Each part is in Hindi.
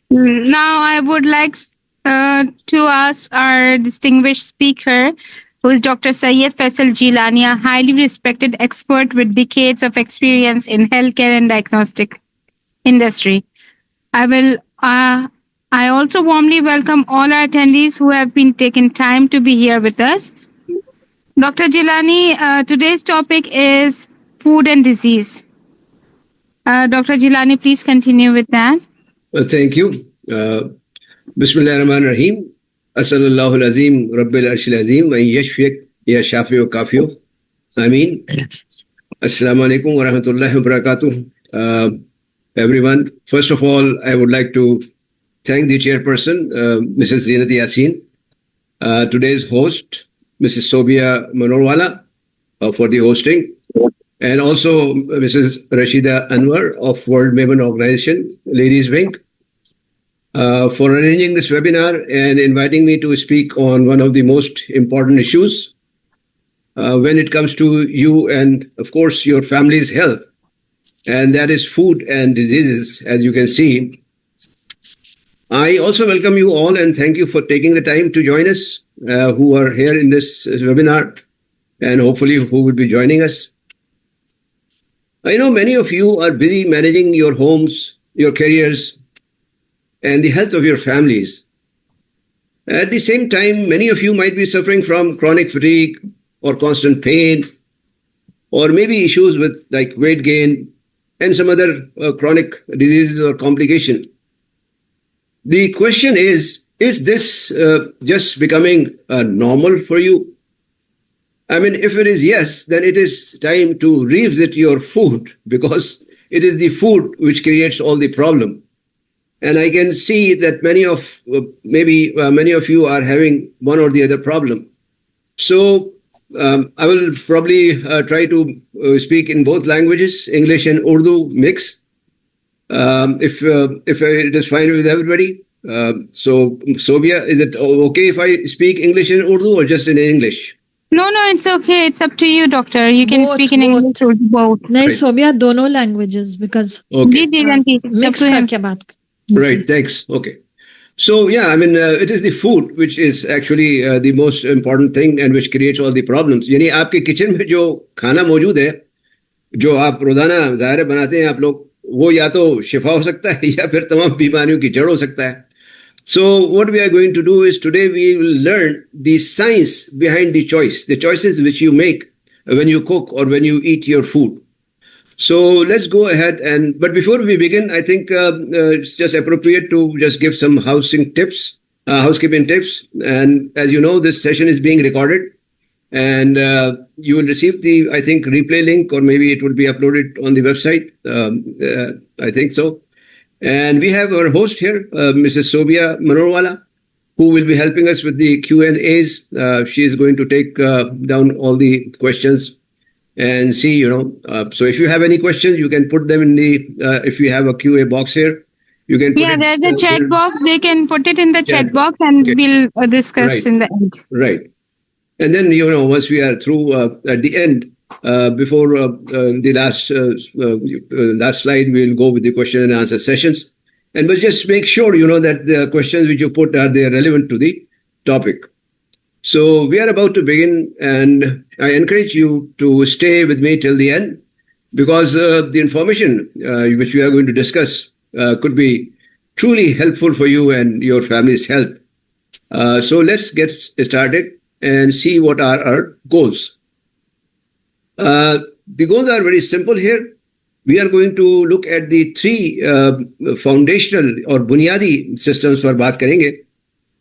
Now, I would like to ask our distinguished speaker, who is Dr. Syed Faisal Jilani, a highly respected expert with decades of experience in healthcare and diagnostic industry. I will. I also warmly welcome all our attendees who have been taking time to be here with us. Dr. Jilani, today's topic is food and disease. Dr. Jilani, please continue with that. Thank you. Bismillah ar-Rahman ar-Rahim. Asallallahu al-Azim, Rabbil Arshil Azim, and Yashfiq, Ya Shafi wa Kafiyo. Ameen. Assalamu alaikum wa rahmatullahi wa barakatuh. Everyone, first of all, I would like to thank the chairperson, Mrs. Zinati Yassin, today's host, Mrs. Sobia Manorwala, for the hosting, and also Mrs. Rashida Anwar of World Maven Organization, Ladies Wing, for arranging this webinar and inviting me to speak on one of the most important issues when it comes to you and, of course, your family's health, and that is food and diseases, as you can see. I also welcome you all and thank you for taking the time to join us, who are here in this webinar, and hopefully who will be joining us. I know many of you are busy managing your homes, your careers, and the health of your families. At the same time, many of you might be suffering from chronic fatigue or constant pain, or maybe issues with like weight gain and some other chronic diseases or complication. The question is this just becoming normal for you? I mean, if it is yes, then it is time to revisit your food, because it is the food which creates all the problem. And I can see that many of you are having one or the other problem. So I will probably try to speak in both languages, English and Urdu mix, if it is fine with everybody. So Sobia, is it okay if I speak English and Urdu or just in English? No, it's okay. It's up to you, doctor. You can Both, speak in English or both. नहीं Right. सोबिया दोनों languages because Okay. जी, aunty, it's up mix to him. करके बात Right, thanks. Okay. So, yeah, I mean, it is the food which is actually the most important thing and which creates all the problems. यानी आपके किचन में जो खाना मौजूद है, जो आप रोजाना ज़ाहिर बनाते हैं आप लोग, वो या तो शिफा हो सकता है या फिर तमाम बीमारियों की जड़ हो सकता है. So, what we are going to do is today we will learn the science behind the choices which you make when you cook or when you eat your food. So let's go ahead but before we begin, I think it's just appropriate to just give some housekeeping tips. And as you know, this session is being recorded, and you will receive the, I think, replay link, or maybe it will be uploaded on the website. I think so. And we have our host here, Mrs. Sobia Manorwala, who will be helping us with the Q&As. She is going to take down all the questions and see, so if you have any questions, you can put them in the, if you have a QA box here, you can put Yeah, there's a chat box. They can put it in the chat box and Okay. we'll discuss Right. in the end. Right. And then, once we are through at the end, before the last slide, we'll go with the question and answer sessions. And we'll just make sure, that the questions which you put are they relevant to the topic. So we are about to begin, and I encourage you to stay with me till the end, because the information which we are going to discuss could be truly helpful for you and your family's health. So let's get started and see what are our goals. The goals are very simple here. We are going to look at the three foundational or बुनियादी systems पर बात करेंगे,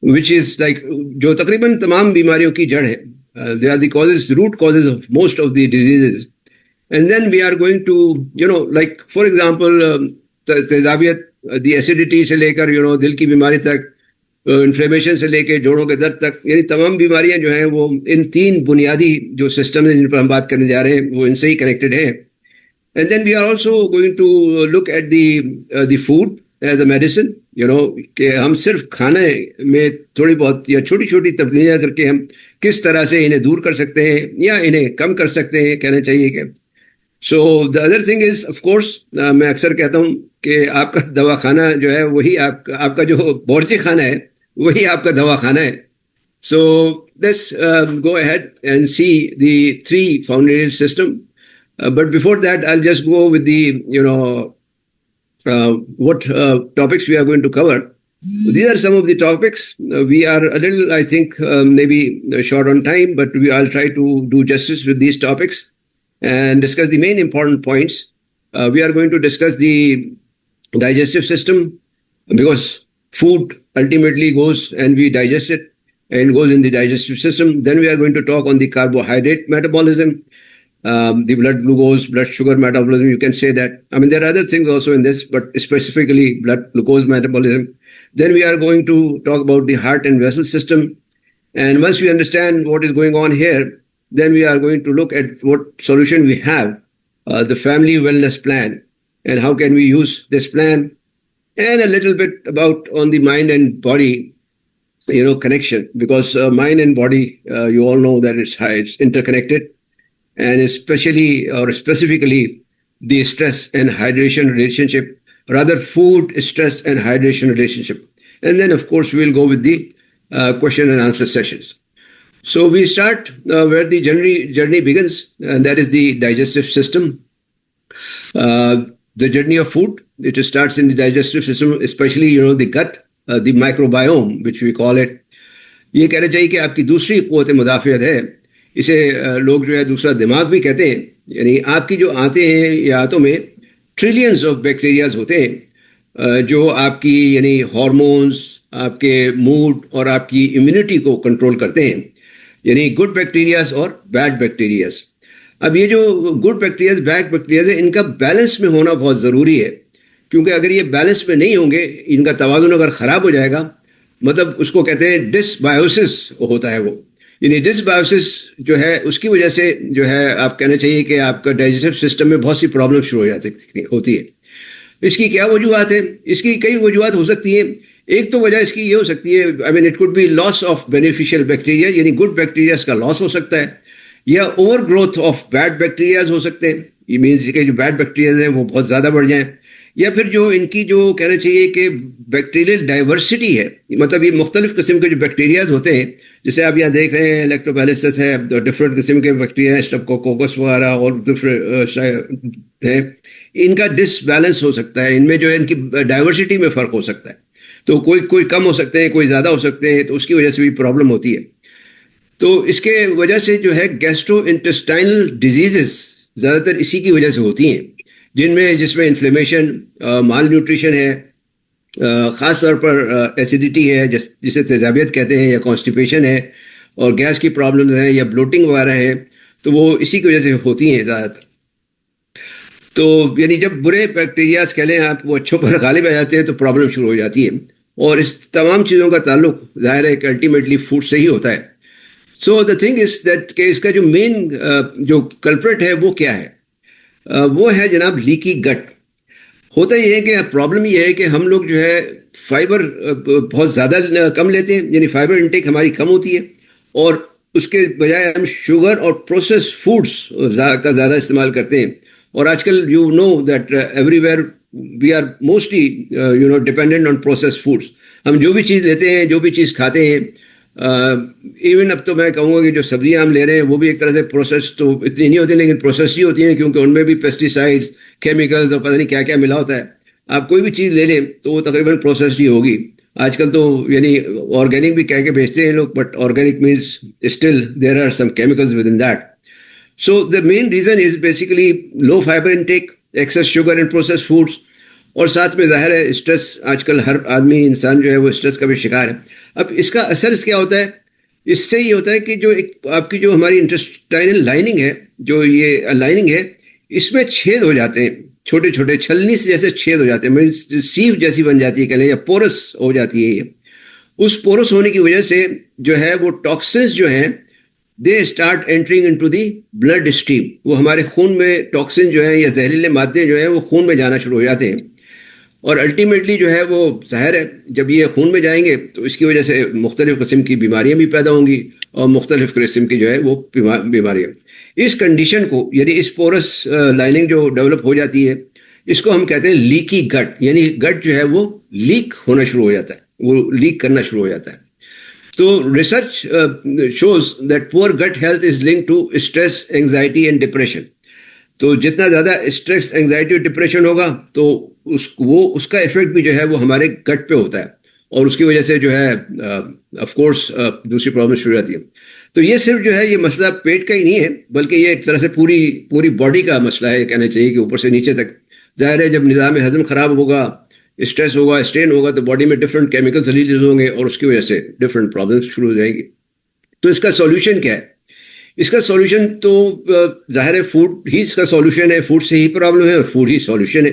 which is like जो तकरीबन तमाम बीमारियों की जड़ है. They are the root causes of most of the diseases. And then we are going to, like for example, तेजाबियत, the acidity से लेकर, दिल की बीमारी तक, इन्फ्लेमेशन से लेकर जोड़ों के दर्द तक, यानी तमाम बीमारियां जो हैं वो इन तीन बुनियादी जो सिस्टम है जिन पर हम बात करने जा रहे हैं वो इनसे ही कनेक्टेड हैं. And then we are also going to look at the food as a medicine, कि हम सिर्फ खाने में थोड़ी बहुत या छोटी छोटी तब्दीलियां करके हम किस तरह से इन्हें दूर कर सकते हैं या इन्हें कम कर सकते हैं, कहना चाहिए कि. So the other thing is of course, मैं अक्सर कहता हूँ कि आपका दवाखाना जो है वही आपका जो बावर्ची खाना है वही आपका दवाखाना है. So let's go ahead and see the three foundation system. But before that, I'll just go with the, what topics we are going to cover. These are some of the topics. We are a little, I think, maybe short on time, but I'll try to do justice with these topics and discuss the main important points. We are going to discuss the digestive system because food ultimately goes and we digest it and goes in the digestive system. Then we are going to talk on the carbohydrate metabolism, the blood glucose, blood sugar metabolism, you can say that. I mean, there are other things also in this, but specifically blood glucose metabolism. Then we are going to talk about the heart and vessel system. And once we understand what is going on here, then we are going to look at what solution we have, the family wellness plan, and how can we use this plan, and a little bit about on the mind and body connection, because mind and body, you all know that it's interconnected, and especially or specifically the stress and hydration relationship, rather food, stress and hydration relationship. And then of course we'll go with the question and answer sessions. So we start where the journey begins, and that is the digestive system. The journey of food, it starts in the digestive system, especially the gut, the microbiome, which we call it. ये कहना चाहिए कि आपकी दूसरी क़ुव्वत मुदाफ़ियत है. इसे लोग जो है दूसरा दिमाग भी कहते हैं. यानी आपकी जो आंतें हैं या आंतों में ट्रिलियंस ऑफ बैक्टीरियाज होते हैं जो आपकी यानी हार्मोन्स, आपके मूड और आपकी इम्यूनिटी को कंट्रोल करते हैं, यानी गुड बैक्टीरियाज और बैड बैक्टीरियाज. अब ये जो गुड बैक्टीरियाज बैड बैक्टीरियाज है, इनका बैलेंस में होना बहुत ज़रूरी है, क्योंकि अगर ये बैलेंस में नहीं होंगे, इनका तवाज़ुन अगर ख़राब हो जाएगा, मतलब उसको कहते हैं डिसबायोसिस होता है वो. यानी डिसबायोसिस जो है उसकी वजह से जो है आप कहना चाहिए कि आपका डाइजेस्टिव सिस्टम में बहुत सी प्रॉब्लम शुरू हो होती है. इसकी क्या वजूहत है? इसकी कई वजूहत हो सकती हैं. एक तो वजह इसकी ये हो सकती है, I mean it could be loss of beneficial bacteria, यानी गुड बैक्टीरियाज का लॉस हो सकता है, या over growth of bad bacterias हो सकते हैं. ये मीन्स के जो बैड बैक्टीरियाज हैं वो बहुत ज़्यादा बढ़ जाएं, या फिर जो इनकी जो कहना चाहिए कि बैक्टीरियल डाइवर्सिटी है, मतलब ये मुख्तलिफ किस्म के जो बैक्टीरियाज होते हैं, जैसे आप यहाँ देख रहे हैं लैक्टोबैसिलस है, डिफरेंट किस्म के बैक्टीरिया हैं, स्ट्रेप्टोकोकस वगैरह और डिफरेंट हैं, इनका डिसबैलेंस हो सकता है. इनमें जो है इनकी डाइवर्सिटी में फ़र्क हो सकता है. तो कोई कम हो सकते हैं, कोई ज़्यादा हो सकते हैं, तो उसकी वजह से भी प्रॉब्लम होती है. तो इसके वजह से जो है गैस्ट्रो इंटेस्टाइनल डिजीज़ ज़्यादातर इसी की वजह से होती हैं, जिसमें इन्फ्लेमेशन, माल न्यूट्रिशन है, ख़ास तौर पर एसिडिटी है जिसे तेज़ाबियत कहते हैं, या कॉन्स्टिपेशन है, और गैस की प्रॉब्लम्स हैं, या ब्लोटिंग वगैरह हैं, तो वो इसी की वजह से होती हैं ज़्यादातर. तो यानी जब बुरे बैक्टीरियाज कह लें आप वो अच्छों पर गालिब आ जाते हैं तो प्रॉब्लम शुरू हो जाती है. और इस तमाम चीज़ों का ताल्लुक ज़ाहिर है कि अल्टीमेटली फूड से ही होता है. So the thing is that कि इसका जो मेन जो कल्प्रिट है वो क्या है? वो है जनाब लीकी गट. होता ये है कि प्रॉब्लम ये है कि हम लोग जो है फाइबर बहुत ज़्यादा कम लेते हैं, यानी फाइबर इंटेक हमारी कम होती है, और उसके बजाय हम शुगर और प्रोसेस फूड्स का ज़्यादा इस्तेमाल करते हैं. और आजकल you know that everywhere we are mostly dependent on process foods. हम जो भी चीज़ लेते हैं, जो भी चीज़ खाते हैं, इवन अब तो मैं कहूँगा कि जो सब्जियां हम ले रहे हैं वो भी एक तरह से प्रोसेस तो इतनी नहीं होती, लेकिन प्रोसेस ही होती हैं, क्योंकि उनमें भी पेस्टिसाइड्स, केमिकल्स और पता नहीं क्या क्या मिला होता है. आप कोई भी चीज़ ले लें तो वो तकरीबन प्रोसेस ही होगी. आजकल तो यानी ऑर्गेनिक भी कह के बेचते हैं लोग, but organic means still there are some chemicals with in that. So the main reason is basically low fibre intake, excess sugar and process foods, और साथ में ज़ाहिर है स्ट्रेस. आजकल हर आदमी इंसान जो है वो स्ट्रेस का भी शिकार है. अब इसका असर क्या होता है? इससे ये होता है कि जो एक आपकी जो हमारी इंटेस्टाइनल लाइनिंग है, जो ये लाइनिंग है, इसमें छेद हो जाते हैं, छोटे छोटे छलनी से जैसे छेद हो जाते हैं, मीन्स सीव जैसी बन जाती है कह लें, या पोरस हो जाती है. ये उस पोरस होने की वजह से जो है वो टॉक्सिन्स जो हैं they start entering into the blood stream. वो हमारे खून में टॉक्सिन जो है या जहरीले मादे जो हैं वो खून में जाना शुरू हो जाते हैं, और अल्टीमेटली जो है वो जाहिर है जब ये खून में जाएंगे तो इसकी वजह से मुख्तलिफ़ किस्म की बीमारियां भी पैदा होंगी, और मुख्तलिफ किस्म की जो है वो बीमारियाँ। इस कंडीशन को, यानी इस पोरस लाइनिंग जो डेवलप हो जाती है, इसको हम कहते हैं लीकी गट, यानी गट जो है वो लीक होना शुरू हो जाता है, वो लीक करना शुरू हो जाता है। तो research shows that poor gut health is linked to stress, anxiety and depression. तो जितना ज़्यादा स्ट्रेस, एंजाइटी और डिप्रेशन होगा तो उसका इफेक्ट भी जो है वो हमारे गट पे होता है, और उसकी वजह से जो है ऑफ कोर्स दूसरी प्रॉब्लम शुरू हो जाती है। तो ये सिर्फ जो है ये मसला पेट का ही नहीं है, बल्कि ये एक तरह से पूरी बॉडी का मसला है, कहना चाहिए कि ऊपर से नीचे तक। जाहिर है जब निज़ाम हज़म ख़राब होगा, स्ट्रेस होगा, स्ट्रेन होगा, तो बॉडी में डिफरेंट केमिकल्स रिलीज होंगे और उसकी वजह से डिफरेंट प्रॉब्लम्स शुरू हो जाएंगी। तो इसका सॉल्यूशन क्या है? इसका सॉल्यूशन तो जाहिर है फूड ही इसका सॉल्यूशन है, फूड से ही प्रॉब्लम है और फूड ही सॉल्यूशन है।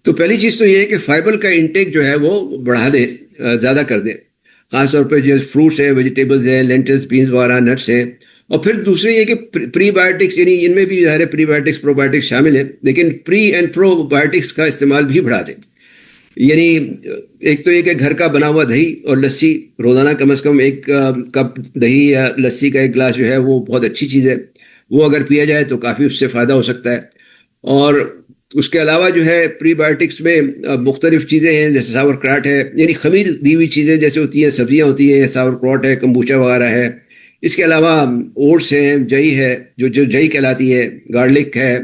तो पहली चीज़ तो ये है कि फाइबर का इंटेक जो है वो बढ़ा दें, ज़्यादा कर दें, ख़ासतौर पर जो फ्रूट्स हैं, वेजिटेबल्स हैं, लेंटिल्स, बीन्स वगैरह, नट्स हैं। और फिर दूसरे ये कि प्रीबायोटिक्स, यानी इनमें भी ज़ाहिर है प्रीबायोटिक्स प्रोबायोटिक्स शामिल हैं, लेकिन प्री एंड प्रोबायोटिक्स का इस्तेमाल भी बढ़ा दें। यानी एक तो ये कि घर का बना हुआ दही और लस्सी, रोज़ाना कम से कम एक कप दही या लस्सी का एक गिलास जो है वो बहुत अच्छी चीज़ है, वो अगर पिया जाए तो काफ़ी उससे फ़ायदा हो सकता है। और उसके अलावा जो है प्रीबायोटिक्स में मुख्तलिफ चीज़ें हैं, जैसे सावर क्राट है, यानी खमीर दी हुई चीज़ें जैसे होती हैं, सब्जियाँ होती हैं, सावर क्राट है, कम्बूचा वगैरह है। इसके अलावा ओट्स हैं, जई है, जो जई कहलाती है, गार्लिक है।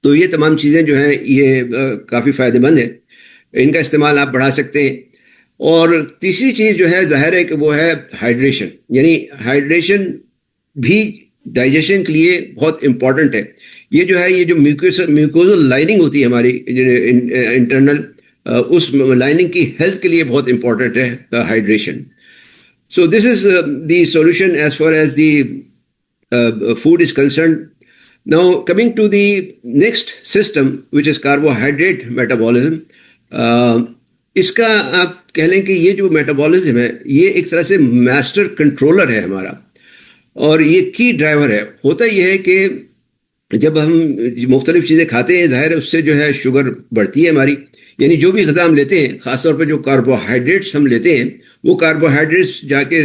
तो ये तमाम चीज़ें जो हैं ये काफ़ी फ़ायदेमंद है, इनका इस्तेमाल आप बढ़ा सकते हैं। और तीसरी चीज़ जो है ज़ाहिर है कि वो है हाइड्रेशन, यानी हाइड्रेशन भी डाइजेशन के लिए बहुत इम्पॉर्टेंट है। ये जो है ये जो म्यूकोजल लाइनिंग होती है हमारी इंटरनल, उस लाइनिंग की हेल्थ के लिए बहुत इम्पॉर्टेंट है hydration. So this is the solution as far as the food is concerned. Now coming to the next system, which is carbohydrate metabolism. इसका आप कह लें कि ये जो मेटाबॉलिज्म है ये एक तरह से मास्टर कंट्रोलर है हमारा, और ये की ड्राइवर है। होता यह है कि जब हम मुख्तलिफ चीज़ें खाते हैं, ज़ाहिर है उससे जो है शुगर बढ़ती है हमारी, यानी जो भी ग़िज़ा हम लेते हैं, ख़ासतौर पर जो कार्बोहाइड्रेट्स हम लेते हैं, वो कार्बोहाइड्रेट्स जाके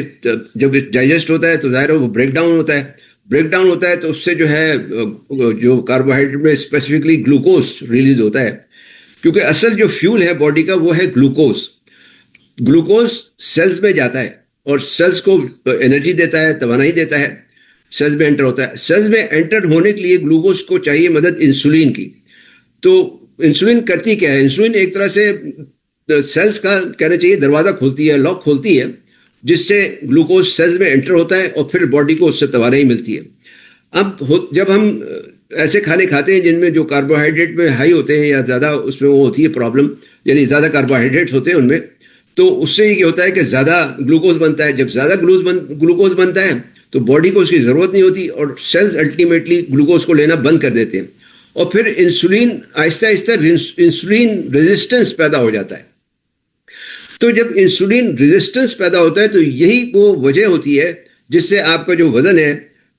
जब डाइजेस्ट होता है तो ज़ाहिर है वो ब्रेक डाउन होता है। तो उससे जो है जो कार्बोहाइड्रेट में स्पेसिफिकली ग्लूकोज रिलीज होता है, क्योंकि असल जो फ्यूल है बॉडी का वो है ग्लूकोज सेल्स में जाता है और सेल्स को एनर्जी देता है, तवानाई देता है, सेल्स में एंटर होता है। सेल्स में एंटर होने के लिए ग्लूकोज को चाहिए मदद इंसुलिन की। तो इंसुलिन करती क्या है? इंसुलिन एक तरह से सेल्स का कहना चाहिए दरवाज़ा खोलती है, लॉक खोलती है, जिससे ग्लूकोज सेल्स में एंटर होता है और फिर बॉडी को उससे तवानाई मिलती है। अब जब हम ऐसे खाने खाते हैं जिनमें जो कार्बोहाइड्रेट में हाई होते हैं या ज़्यादा उसमें वो होती है प्रॉब्लम, यानी ज़्यादा कार्बोहाइड्रेट्स होते हैं उनमें, तो उससे ये होता है कि ज़्यादा ग्लूकोज बनता है। जब ज़्यादा ग्लूकोज बनता है तो बॉडी को उसकी ज़रूरत नहीं होती और सेल्स अल्टीमेटली ग्लूकोज को लेना बंद कर देते हैं, और फिर insulin Aahista Aahista insulin resistance पैदा हो जाता है। तो जब इंसुलिन रेजिस्टेंस पैदा होता है तो यही वो वजह होती है जिससे आपका जो वज़न है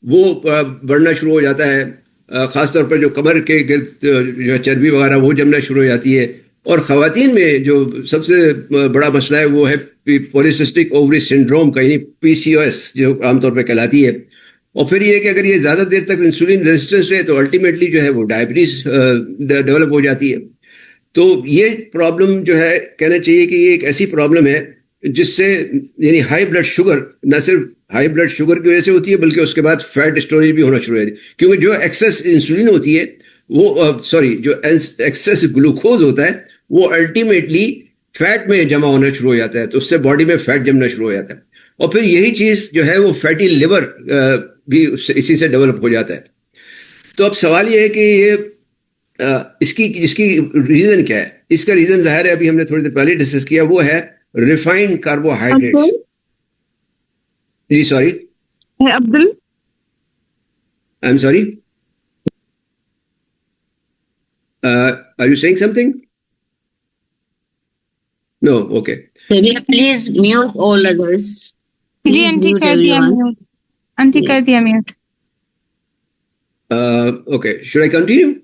वो बढ़ना शुरू हो जाता है, ख़ासतौर पर जो कमर के गिर्द जो चर्बी वगैरह वो जमना शुरू हो जाती है। और ख़वातीन में जो सबसे बड़ा मसला है वो है पॉलीसिस्टिक ओवरी सिंड्रोम का, यानी PCOS जो आमतौर पर कहलाती है। और फिर ये कि अगर ये ज़्यादा देर तक इंसुलिन रेजिस्टेंस रहे तो अल्टीमेटली जो है वो डायबिटीज़ डेवलप हो जाती है। तो ये प्रॉब्लम जो है कहना चाहिए कि ये एक ऐसी प्रॉब्लम है जिससे यानी हाई ब्लड शुगर, न सिर्फ हाई ब्लड शुगर की वजह से होती है बल्कि उसके बाद फैट स्टोरेज भी होना शुरू हो जाती है, क्योंकि जो एक्सेस इंसुलिन होती है वो जो एक्सेस ग्लूकोज होता है वो अल्टीमेटली फैट में जमा होना शुरू हो जाता है, तो उससे बॉडी में फैट जमना शुरू हो जाता है। और फिर यही चीज़ जो है वो फैटी लिवर भी इसी से डेवलप हो जाता है। तो अब सवाल ये है कि ये इसकी रीज़न क्या है? इसका रीज़न ज़ाहिर है अभी हमने थोड़ी देर पहले डिस्कस किया, वो है रिफाइंड कार्बोहाइड्रेट्स। जी sorry Abdul, I am sorry, are you saying something? No, okay. Maybe please mute all others. जी Please आंटी mute कर दिया everyone. म्यूट, आंटी कर दिया mute. Okay, should I continue?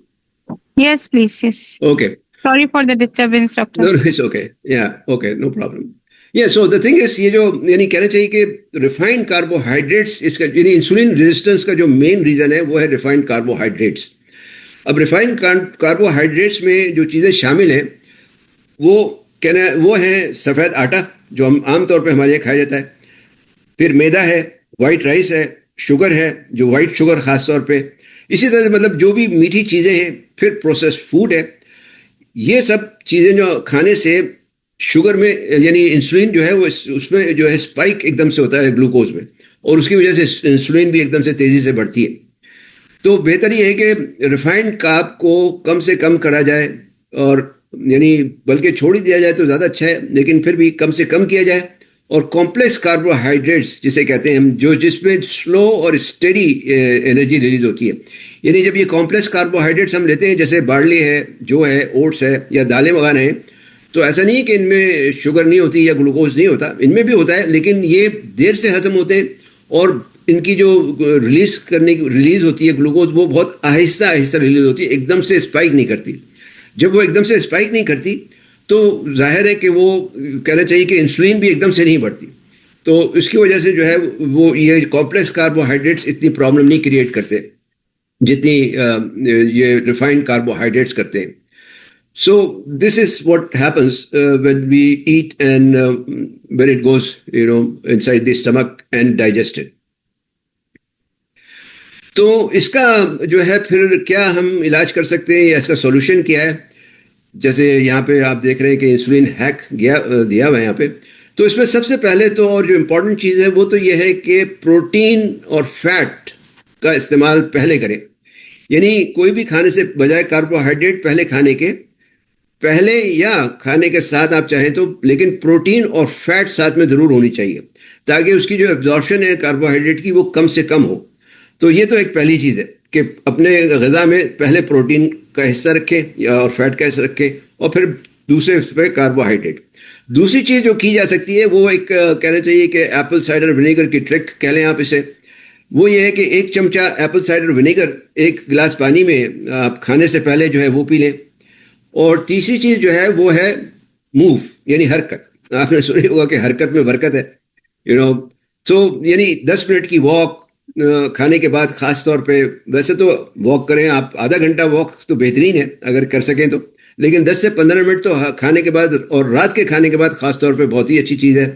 Yes, please, yes. Okay. Sorry for the disturbance, doctor. No, it's okay. Yeah, okay, no problem. So the thing is, ये जो यानी कहना चाहिए कि रिफाइंड कार्बोहाइड्रेट्स, इसका यानी इंसुलिन रेजिस्टेंस का जो मेन रीज़न है वो है रिफाइंड कार्बोहाइड्रेट्स। अब रिफाइंड कार्बोहाइड्रेट्स में जो चीज़ें शामिल हैं वो हैं सफ़ेद आटा, जो हम आमतौर पे हमारे यहाँ खाया जाता है, फिर मैदा है, वाइट राइस है, शुगर है, जो वाइट शुगर ख़ास तौर पे, इसी तरह से मतलब जो भी मीठी चीज़ें हैं, फिर प्रोसेस्ड फूड है। ये सब चीज़ें जो खाने से शुगर में यानी इंसुलिन जो है वो उसमें जो है स्पाइक एकदम से होता है ग्लूकोज में, और उसकी वजह से इंसुलिन भी एकदम से तेज़ी से बढ़ती है। तो बेहतर ये है कि रिफाइंड कार्ब को कम से कम करा जाए, और यानी बल्कि छोड़ ही दिया जाए तो ज़्यादा अच्छा है, लेकिन फिर भी कम से कम किया जाए। और कॉम्प्लेक्स कार्बोहाइड्रेट्स जिसे कहते हैं हम, जिसमें स्लो और स्टेडी एनर्जी रिलीज होती है, यानी जब ये कॉम्प्लेक्स कार्बोहाइड्रेट्स हम लेते हैं, जैसे बार्ली है, जो है, ओट्स है, या दालें वगैरह हैं, तो ऐसा नहीं है कि इनमें शुगर नहीं होती या ग्लूकोज नहीं होता, इनमें भी होता है, लेकिन ये देर से हजम होते हैं, और इनकी जो रिलीज होती है ग्लूकोज, वो बहुत आहिस्ता आहिस्ता रिलीज होती है, एकदम से स्पाइक नहीं करती। जब वो एकदम से स्पाइक नहीं करती तो जाहिर है कि वो कहना चाहिए कि इंसुलिन भी एकदम से नहीं बढ़ती, तो इसकी वजह से जो है वो ये कॉम्प्लेक्स कार्बोहाइड्रेट्स इतनी प्रॉब्लम नहीं क्रिएट करते जितनी ये रिफाइंड कार्बोहाइड्रेट्स करते हैं। So this is what happens when we eat and when it goes, inside the stomach and digested. तो इसका जो है फिर क्या हम इलाज कर सकते हैं या इसका सॉल्यूशन क्या है? जैसे यहाँ पे आप देख रहे हैं कि इंसुलिन हैक दिया हुआ है यहाँ पे। तो इसमें सबसे पहले तो और जो इम्पोर्टेंट चीज़ है वो तो ये है कि प्रोटीन और फैट का इस्तेमाल पहले करें, यानी कोई भी खाने से बजाय कार्बोहाइड्रेट पहले या खाने के साथ आप चाहें तो, लेकिन प्रोटीन और फैट साथ में ज़रूर होनी चाहिए, ताकि उसकी जो एब्जॉर्प्शन है कार्बोहाइड्रेट की वो कम से कम हो। तो ये तो एक पहली चीज़ है कि अपने ग़िज़ा में पहले प्रोटीन का हिस्सा रखें या और फैट का हिस्सा रखें, और फिर दूसरे पे कार्बोहाइड्रेट। दूसरी चीज़ जो की जा सकती है वो एक कहना चाहिए कि एप्पल साइडर विनेगर की ट्रिक कह लें आप इसे। वो ये है कि 1 चमचा एप्पल साइडर विनेगर 1 गिलास पानी में आप खाने से पहले जो है वो पी लें। और तीसरी चीज़ जो है वो है मूव, यानी हरकत। आपने सुना होगा कि हरकत में बरकत है, तो यानी 10 मिनट की वॉक खाने के बाद, ख़ास तौर पे वैसे तो वॉक करें आप, आधा घंटा वॉक तो बेहतरीन है अगर कर सकें तो, लेकिन 10 से 15 मिनट तो खाने के बाद और रात के खाने के बाद ख़ास तौर पे बहुत ही अच्छी चीज़ है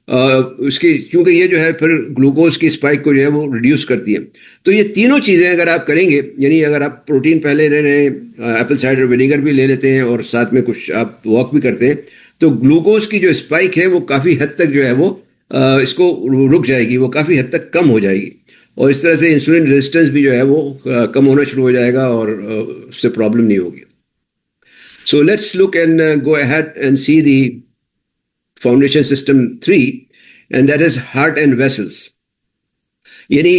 उसकी, क्योंकि ये जो है फिर ग्लूकोज की स्पाइक को जो है वो रिड्यूस करती है। तो ये तीनों चीज़ें अगर आप करेंगे, यानी अगर आप प्रोटीन पहले ले रहे हैं, एप्पल साइडर विनेगर भी ले लेते हैं और साथ में कुछ आप वॉक भी करते हैं, तो ग्लूकोज की जो स्पाइक है वो काफ़ी हद तक जो है वो इसको रुक जाएगी, वो काफ़ी हद तक कम हो जाएगी, और इस तरह से इंसुलिन रेजिस्टेंस भी जो है वो कम होना शुरू हो जाएगा और उससे प्रॉब्लम नहीं होगी। So let's look and go ahead and see the foundation system 3, and that is heart and vessels. यानी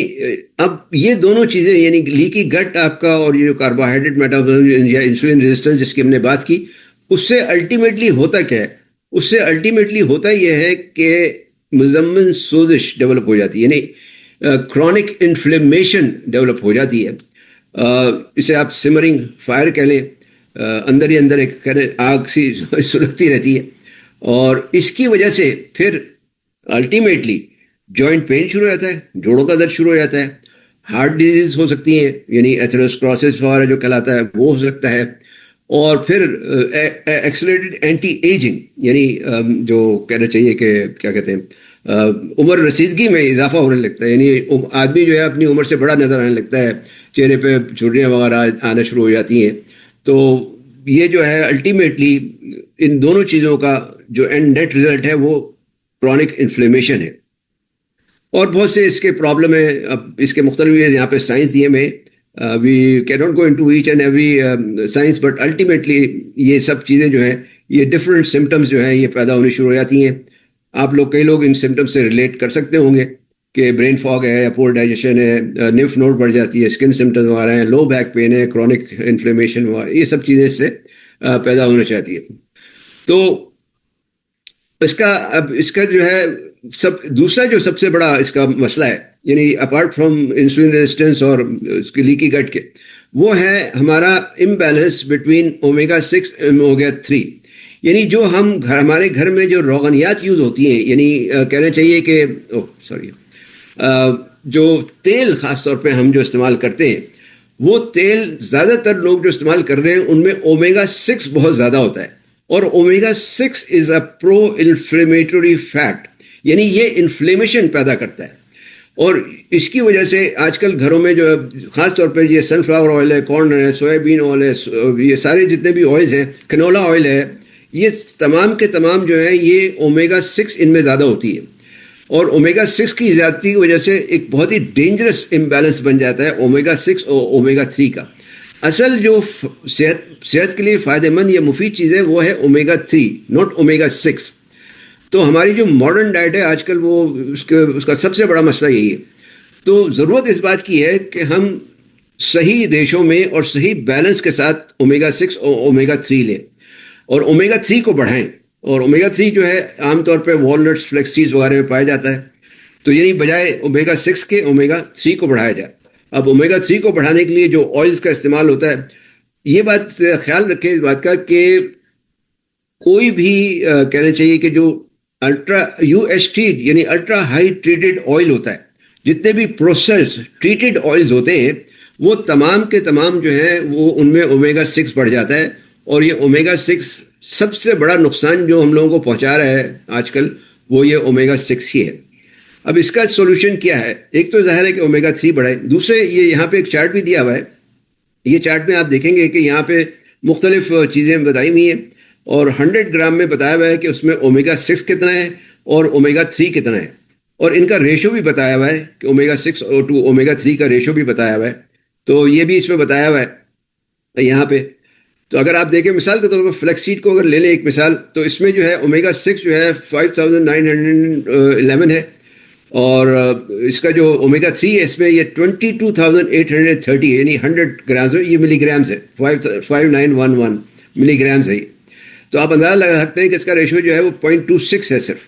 अब ये दोनों चीज़ें, यानी लीकी गट आपका और ये जो कार्बोहाइड्रेट मेटाबॉलिज्म या इंसुलिन रेजिस्टेंस जिसकी हमने बात की, उससे अल्टीमेटली होता क्या है? उससे अल्टीमेटली होता यह है कि मुज़म्मन सोजिश डेवलप हो जाती है, यानी क्रॉनिक इन्फ्लेमेशन डेवलप हो जाती है। इसे आप सिमरिंग फायर कह लें, अंदर ही अंदर एक आग सी सुलगती रहती है, और इसकी वजह से फिर अल्टीमेटली जॉइंट पेन शुरू हो जाता है, जोड़ों का दर्द शुरू हो जाता है, हार्ट डिजीज हो सकती हैं, यानी एथेरोस्क्लेरोसिस वगैरह जो कहलाता है वो हो सकता है, और फिर एक्सेलरेटेड एंटी एजिंग, यानी जो कहना चाहिए कि क्या कहते हैं, उम्र रसीदगी में इजाफा होने लगता है, यानी आदमी जो है अपनी उम्र से बड़ा नज़र आने लगता है, चेहरे पे झुर्रियाँ वगैरह आना शुरू हो जाती हैं। तो ये जो है अल्टीमेटली इन दोनों चीज़ों का जो एंड नेट रिजल्ट है वो क्रॉनिक इन्फ्लेमेशन है, और बहुत से इसके प्रॉब्लम है। अब इसके मुख्तलिफ यहाँ पे साइंस दिए में, we can not go into each and every science, but ultimately ये सब चीज़ें जो हैं, ये डिफरेंट सिम्टम्स जो हैं ये पैदा होनी शुरू हो जाती हैं। आप लोग, कई लोग इन सिम्टम्स से रिलेट कर सकते होंगे कि ब्रेन फॉग है या पोर डाइजेशन है, निम्फ नोड बढ़ जाती है, स्किन सिम्टम्स वगैरह हैं, लो बैक पेन है, क्रॉनिक इन्फ्लेमेशन वगैरह, ये सब चीज़ें इससे पैदा होना चाहती है। तो इसका जो है दूसरा जो सबसे बड़ा इसका मसला है, यानी अपार्ट फ्रॉम इंसुलिन रेजिस्टेंस और उसकी लीकी गट के, वो है हमारा imbalance between omega 6 and omega 3। यानी जो हम हमारे घर में जो रोगनियात यूज़ होती हैं, यानी कहना चाहिए कि जो तेल ख़ास तौर पे हम जो इस्तेमाल करते हैं, वो तेल ज़्यादातर लोग जो इस्तेमाल कर रहे हैं उनमें ओमेगा 6 बहुत ज़्यादा होता है, और omega 6 is a pro inflammatory fat, यानी ये इन्फ्लेमेशन पैदा करता है। और इसकी वजह से आजकल घरों में जो ख़ास तौर पे ये सनफ्लावर ऑयल है, कॉर्न है, सोयाबीन ऑयल है, ये सारे जितने भी ऑयल्स हैं, कनोला ऑयल है, ये तमाम के तमाम जो है ये ओमेगा 6 इनमें ज़्यादा होती है। और ओमेगा 6 की ज़्यादती की वजह से एक बहुत ही डेंजरस इम्बैलेंस बन जाता है ओमेगा 6 और ओमेगा 3 का। असल जो सेहत के लिए फ़ायदेमंद या मुफीद चीज़ है वो है ओमेगा 3, नॉट ओमेगा 6। तो हमारी जो मॉडर्न डाइट है आजकल वो उसका सबसे बड़ा मसला यही है। तो ज़रूरत इस बात की है कि हम सही रेशो में और सही बैलेंस के साथ ओमेगा 6 और ओमेगा 3 लें, और ओमेगा 3 को बढ़ाएं। और ओमेगा 3 जो है आमतौर पे वॉलनट्स, फ्लेक्स सीड्स वगैरह में पाया जाता है। तो यानी बजाय ओमेगा 6 के ओमेगा 3 को बढ़ाया जाए। अब ओमेगा 3 को बढ़ाने के लिए जो ऑयल्स का इस्तेमाल होता है, ये बात ख्याल रखें इस बात का कि कोई भी कहना चाहिए कि जो अल्ट्रा यूएसटी यानी अल्ट्रा हाई ट्रीटेड ऑयल होता है, जितने भी प्रोसेस ट्रीटेड ऑयल्स होते हैं, वो तमाम के तमाम जो है वो उनमें ओमेगा 6 बढ़ जाता है। और ये ओमेगा 6 सबसे बड़ा नुकसान जो हम लोगों को पहुंचा रहा है आजकल, वो ये ओमेगा 6 ही है। अब इसका सोल्यूशन क्या है? एक तो जाहिर है कि ओमेगा 3 बढ़ाए, दूसरे ये यहाँ पे एक चार्ट भी दिया हुआ है। ये चार्ट में आप देखेंगे कि यहाँ पे मुख्तलिफ चीज़ें बताई हुई हैं, और 100 ग्राम में बताया हुआ है कि उसमें ओमेगा 6 कितना है और ओमेगा 3 कितना है, और इनका रेशो भी बताया हुआ है कि ओमेगा 6 और टू ओमेगा 3 का रेशो भी बताया हुआ है। तो ये भी इसमें बताया हुआ है यहाँ पे। तो अगर आप देखें मिसाल के तौर पर फ्लैक्सीड को अगर ले लें एक मिसाल, तो इसमें जो है ओमेगा 6 जो है 5911 है, और इसका जो ओमेगा 3 है इसमें ये 22,830 है, यानी 100 ग्राम्स है, ये मिलीग्राम्स है, 5911 मिलीग्राम्स है। तो आप अंदाजा लगा सकते हैं कि इसका रेशियो जो है वो 0.26 है सिर्फ।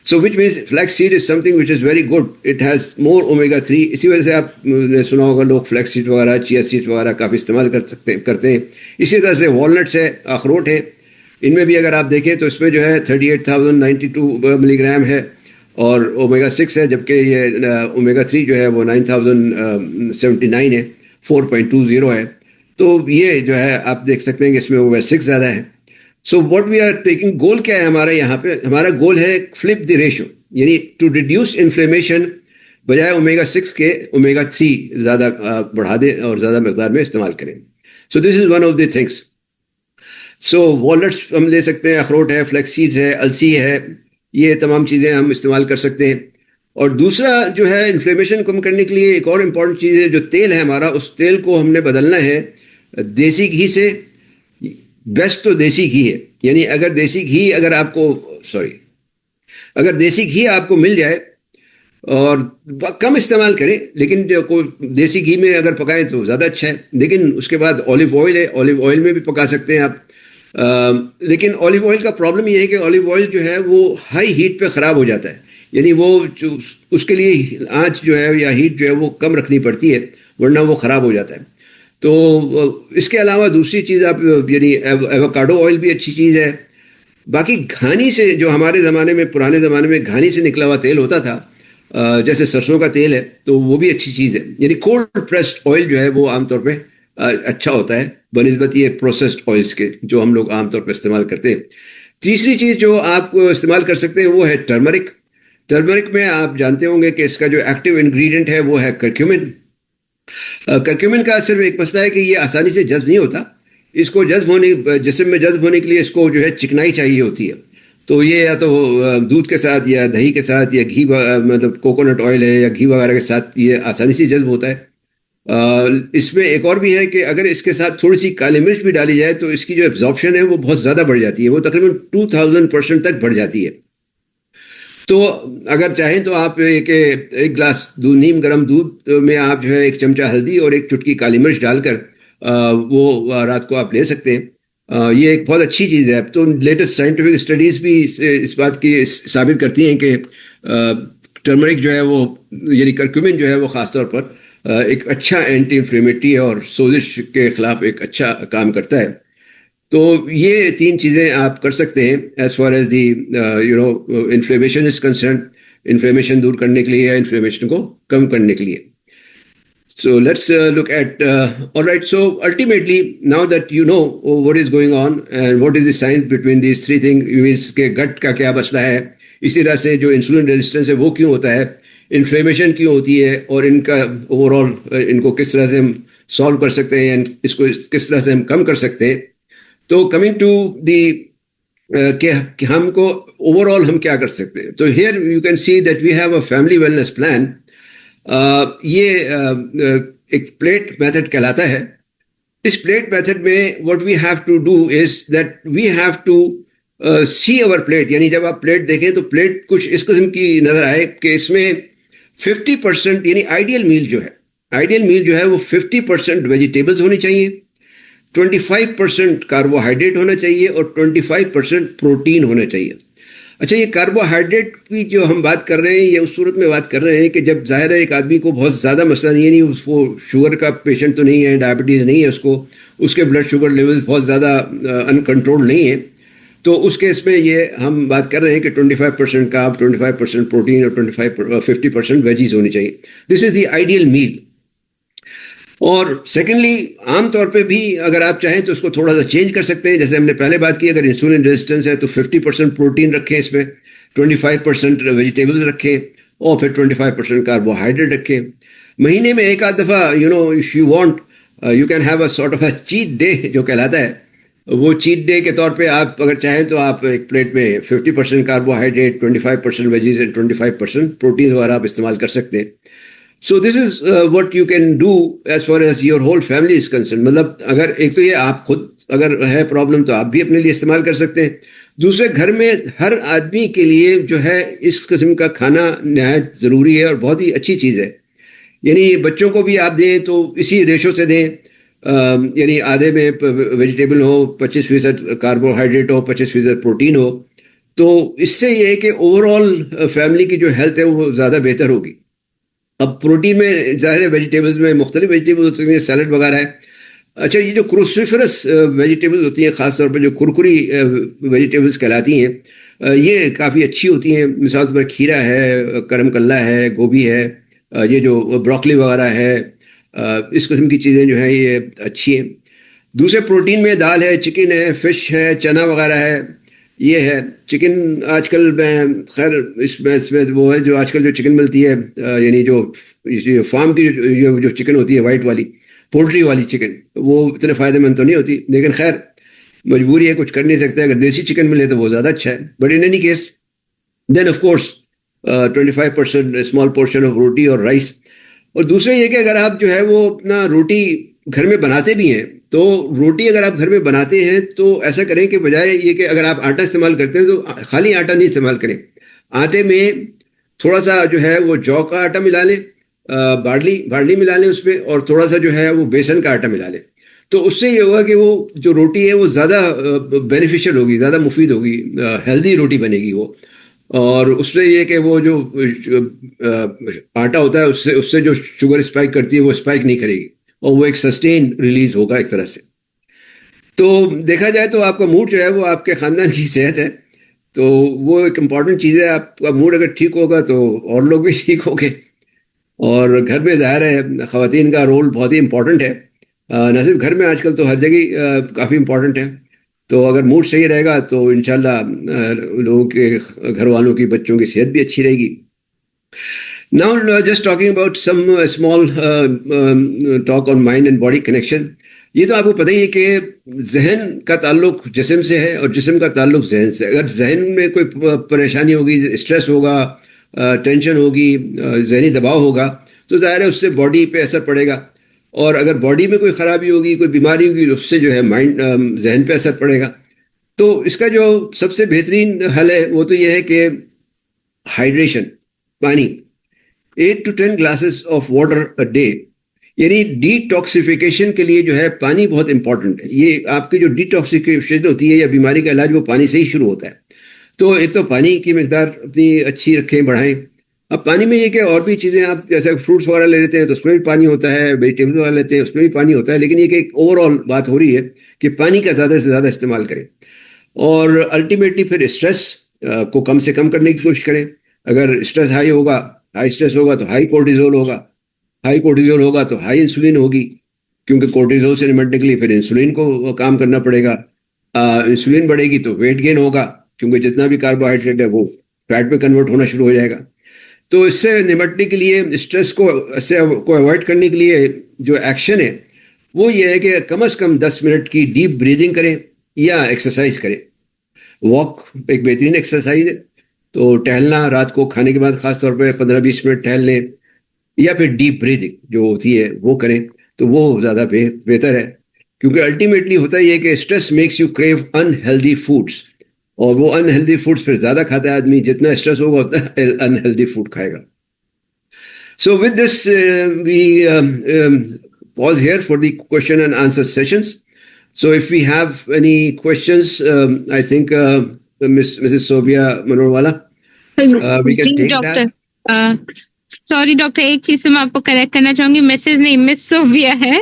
So which means flax seed is something which is very good, it has more omega 3। इसी वजह से आपने सुना होगा लोग फ्लैक्स सीड वगैरह, चिया सीड वगैरह काफ़ी इस्तेमाल करते हैं। इसी तरह से वॉलनट्स है, अखरोट है, इनमें भी अगर आप देखें तो इसमें जो है 38,092 मिलीग्राम है और ओमेगा 6 है, जबकि ये ओमेगा 3 जो है वो 9,079 है, 4.20 है। तो ये जो है आप देख सकते हैं कि इसमें ओमेगा 6 ज़्यादा है। So what we are taking, goal क्या है हमारा यहाँ पे? हमारा गोल है फ्लिप द रेशो, यानी टू रिड्यूस इन्फ्लेमेशन, बजाय ओमेगा 6 के ओमेगा 3 ज़्यादा बढ़ा दें और ज़्यादा मकदार में इस्तेमाल करें। So this is one of the things. So walnuts हम ले सकते हैं, अखरोट है, फ्लैक्स सीड्स है, अलसी है, ये तमाम चीज़ें हम इस्तेमाल कर सकते हैं। और दूसरा जो है इन्फ्लेमेशन कम करने के लिए एक और इम्पॉर्टेंट चीज़ है, जो तेल है हमारा, उस तेल को हमने बदलना है देसी घी से। बेस्ट तो देसी घी है, यानी अगर देसी घी अगर देसी घी आपको मिल जाए और कम इस्तेमाल करें, लेकिन जो को देसी घी में अगर पकाएं तो ज़्यादा अच्छा है। लेकिन उसके बाद ऑलिव ऑयल है, ऑलिव ऑयल में भी पका सकते हैं आप। लेकिन ऑलिव ऑयल का प्रॉब्लम ये है कि ऑलिव ऑयल जो है वो हाई हीट पे ख़राब हो जाता है, यानी वो जो उसके लिए आँच जो है या हीट जो है वो कम रखनी पड़ती है, वरना वो ख़राब हो जाता है। तो इसके अलावा दूसरी चीज़ आप यानी एवोकाडो ऑयल भी अच्छी चीज़ है। बाकी घानी से, जो हमारे ज़माने में, पुराने ज़माने में घानी से निकला हुआ तेल होता था, जैसे सरसों का तेल है, तो वो भी अच्छी चीज़ है। यानी कोल्ड प्रेस्ड ऑयल जो है वो आमतौर पे अच्छा होता है बनिस्बत ये प्रोसेस्ड ऑयल्स के, जो हम लोग आमतौर पर इस्तेमाल करते हैं। तीसरी चीज़ जो आप इस्तेमाल कर सकते हैं वो है टर्मरिक। टर्मरिक में आप जानते होंगे कि इसका जो एक्टिव इंग्रेडिएंट है वो है करक्यूमिन। करक्यूमिन का सिर्फ एक मसला है कि ये आसानी से जज्ब नहीं होता। इसको जिस्म में जज्ब होने के लिए इसको जो है चिकनाई चाहिए होती है। तो ये या तो दूध के साथ या दही के साथ या घी, मतलब कोकोनट ऑयल है या घी वगैरह के साथ ये आसानी से जज्ब होता है। इसमें एक और भी है कि अगर इसके साथ थोड़ी सी काली मिर्च भी डाली जाए तो इसकी जो एब्जॉर्प्शन है वो बहुत ज़्यादा बढ़ जाती है, वो तकरीबन 2000% तक बढ़ जाती है। तो अगर चाहें तो आप एक गिलास दूध, नीम गर्म दूध में आप जो है 1 चमचा हल्दी और 1 चुटकी काली मिर्च डालकर वो रात को आप ले सकते हैं। ये एक बहुत अच्छी चीज़ है। तो लेटेस्ट साइंटिफिक स्टडीज़ भी इस बात की साबित करती हैं कि टर्मरिक जो है वो, यानी करक्यूमिन जो है वो ख़ास तौर पर एक अच्छा एंटी इन्फ्लेमेटरी है और सोजिश के ख़िलाफ़ एक अच्छा काम करता है। तो ये 3 चीज़ें आप कर सकते हैं as far as the inflammation is concern, inflammation दूर करने के लिए या इन्फ्लेमेशन को कम करने के लिए. So let's look at, all right, so ultimately, now that you know what is going on and what is the science between these 3 things, means के gut का क्या मसला है, इसी तरह से जो इंसुलिन रेजिस्टेंस है वो क्यों होता है, इन्फ्लेमेशन क्यों होती है और इनका ओवरऑल इनको किस तरह से हम सॉल्व कर सकते हैं, इसको किस तरह से हम कम कर सकते हैं. तो कमिंग टू दी कि हमको ओवरऑल हम क्या कर सकते हैं. तो here you can see that we have a family wellness plan. ये एक प्लेट मेथड कहलाता है. इस प्लेट मेथड में what we have to do is that we have to see our plate. यानी जब आप प्लेट देखें तो प्लेट कुछ इस किस्म की नजर आए कि इसमें 50% यानी आइडियल मील जो है वो 50% वेजिटेबल्स होनी चाहिए, 25% कार्बोहाइड्रेट होना चाहिए और 25% प्रोटीन होना चाहिए. अच्छा, ये कार्बोहाइड्रेट की जो हम बात कर रहे हैं ये उस सूरत में बात कर रहे हैं कि जब ज़ाहिर है एक आदमी को बहुत ज़्यादा मसला नहीं, वो शुगर का पेशेंट तो नहीं है, डायबिटीज़ नहीं है उसको, उसके ब्लड शुगर लेवल बहुत ज़्यादा अनकंट्रोल नहीं है, तो उस केस में ये हम बात कर रहे हैं कि 25% कार्ब, 25% प्रोटीन और 50% वेजीज होनी चाहिए. दिस इज़ द आइडियल मील. और सेकेंडली, आमतौर पे भी अगर आप चाहें तो उसको थोड़ा सा चेंज कर सकते हैं. जैसे हमने पहले बात की, अगर इंसुलिन रेजिस्टेंस है तो 50% प्रोटीन रखें, इसमें 25% वेजिटेबल्स रखें और फिर 25% कार्बोहाइड्रेट रखें. महीने में एक आध दफ़ा if you want you can have a sort of a cheat day जो कहलाता है. वो चीट डे के तौर पे आप अगर चाहें तो आप एक प्लेट में 50% कार्बोहाइड्रेट, 25% वेजीज एंड 25% प्रोटीन वगैरह आप इस्तेमाल कर सकते हैं. So this is what you can do as far as your whole family is concerned. मतलब अगर एक तो ये आप खुद अगर है प्रॉब्लम तो आप भी अपने लिए इस्तेमाल कर सकते हैं. दूसरे, घर में हर आदमी के लिए जो है इस किस्म का खाना नहायत ज़रूरी है और बहुत ही अच्छी चीज़ है. यानी बच्चों को भी आप दें तो इसी रेशो से दें. यानी आधे में वेजिटेबल हो, 25% कार्बोहाइड्रेट हो, 25% प्रोटीन हो. तो इससे ये है कि ओवरऑल फैमिली की जो हेल्थ है वो ज़्यादा बेहतर होगी. अब प्रोटीन में ज़ाहिर है वेजिटेबल्स में मुख्तलिफ वेजिटेबल्स हो सकती हैं, सैलड वगैरह है. अच्छा, ये जो क्रूसिफरस वेजिटेबल्स होती हैं, ख़ासतौर पर जो कुरकुरी वेजिटेबल्स कहलाती हैं, ये काफ़ी अच्छी होती हैं. मिसाल पर खीरा है, करम कल्ला है, गोभी है, ये जो ब्रोकली वगैरह है, इस किस्म की चीज़ें जो हैं ये अच्छी हैं. दूसरे प्रोटीन में दाल है, चिकन है, फ़िश है, चना वगैरह है, ये है. चिकन आजकल मैं खैर इसमें वो है जो आजकल जो चिकन मिलती है, यानी जो फार्म की जो चिकन होती है, वाइट वाली पोल्ट्री वाली चिकन, वो इतने फ़ायदेमंद तो नहीं होती. लेकिन खैर मजबूरी है, कुछ कर नहीं सकते. अगर देसी चिकन मिले तो वो ज़्यादा अच्छा है. But in any case then of course 25% small portion of roti और राइस. और दूसरा ये कि अगर आप जो है वो अपना रोटी घर में बनाते भी हैं तो रोटी अगर आप घर में बनाते हैं तो ऐसा करें कि बजाय ये कि अगर आप आटा इस्तेमाल करते हैं तो खाली आटा नहीं इस्तेमाल करें. आटे में थोड़ा सा जो है वो जौ का आटा मिला लें, बार्ली मिला लें उसमें, और थोड़ा सा जो है वो बेसन का आटा मिला लें. तो उससे ये होगा कि वो जो रोटी है वो ज़्यादा बेनिफिशियल होगी, ज़्यादा मुफीद होगी, हेल्दी रोटी बनेगी वो. और उससे ये कि वो जो आटा होता है उससे जो शुगर स्पाइक करती है वो स्पाइक नहीं करेगी और वो एक सस्टेन रिलीज होगा एक तरह से. तो देखा जाए तो आपका मूड जो है वो आपके ख़ानदान की सेहत है, तो वो एक इम्पॉर्टेंट चीज़ है. आपका मूड अगर ठीक होगा तो और लोग भी ठीक होंगे. और घर में ज़ाहिर है ख़वातीन का रोल बहुत ही इम्पॉर्टेंट है, न सिर्फ घर में, आजकल तो हर जगह काफ़ी इम्पॉर्टेंट है. तो अगर मूड सही रहेगा तो इंशाल्लाह लोगों के घर वालों की, बच्चों की सेहत भी अच्छी रहेगी. Now, just talking about some small talk on mind and body connection. ये तो आपको पता ही है कि जहन का ताल्लुक जिस्म से है और जिस्म का ताल्लुक जहन से. अगर जहन में कोई परेशानी होगी, स्ट्रेस होगा, टेंशन होगी, जहनी दबाव होगा, तो ज़ाहिर है उससे बॉडी पे असर पड़ेगा. और अगर बॉडी में कोई ख़राबी होगी, कोई बीमारी होगी, उससे जो है माइंड, जहन पे असर पड़ेगा. तो इसका जो सबसे बेहतरीन हल है वो तो ये है कि हाइड्रेशन, पानी, 8 to 10 glasses of water a day. यानी डिटॉक्सिफिकेशन के लिए जो है पानी बहुत इंपॉर्टेंट है. ये आपकी जो डिटॉक्सिफिकेशन होती है या बीमारी का इलाज वो पानी से ही शुरू होता है. तो एक तो पानी की मिकदार अपनी अच्छी रखें, बढ़ाएं. अब पानी में ये कि और भी चीज़ें आप जैसे फ्रूट्स वगैरह ले लेते हैं तो उसमें भी पानी होता है, वेजिटेबल वगैरह लेते हैं उसमें भी पानी होता है, लेकिन ये कि एक ओवरऑल बात हो रही है कि पानी का ज़्यादा से ज़्यादा इस्तेमाल करें और अल्टीमेटली फिर स्ट्रेस को कम से कम करने की कोशिश करें। अगर स्ट्रेस हाई स्ट्रेस होगा तो हाई कोर्टिजोल होगा, हाई कोर्टिजोल होगा तो हाई इंसुलिन होगी, क्योंकि कोर्टिजोल से निपटने के लिए फिर इंसुलिन को काम करना पड़ेगा। इंसुलिन बढ़ेगी तो वेट गेन होगा, क्योंकि जितना भी कार्बोहाइड्रेट है वो फैट में कन्वर्ट होना शुरू हो जाएगा। तो इससे निपटने के लिए, स्ट्रेस को अवॉइड करने के लिए जो एक्शन है वो ये है कि कम से कम 10 मिनट की डीप ब्रीदिंग करें या एक्सरसाइज करें। वॉक एक बेहतरीन एक्सरसाइज है, तो टहलना रात को खाने के बाद खास तौर पे 15-20 मिनट टहल लें, या फिर डीप ब्रीदिंग जो होती है वो करें, तो वो ज़्यादा बेहतर है। क्योंकि अल्टीमेटली होता ही है कि stress makes you crave unhealthy foods, और वो अनहेल्दी फूड्स फिर ज़्यादा खाता है आदमी, जितना स्ट्रेस होगा उतना अनहेल्दी फूड खाएगा। So with this we pause here for the question and answer sessions. So if we have any questions, I think Mrs. Sobia Manorwala, we can जी take doctor, that. Sorry doctor, एक चीज से मैं आपको करेक्ट करना चाहूंगी, मिसेज नहीं मिस सोबिया है।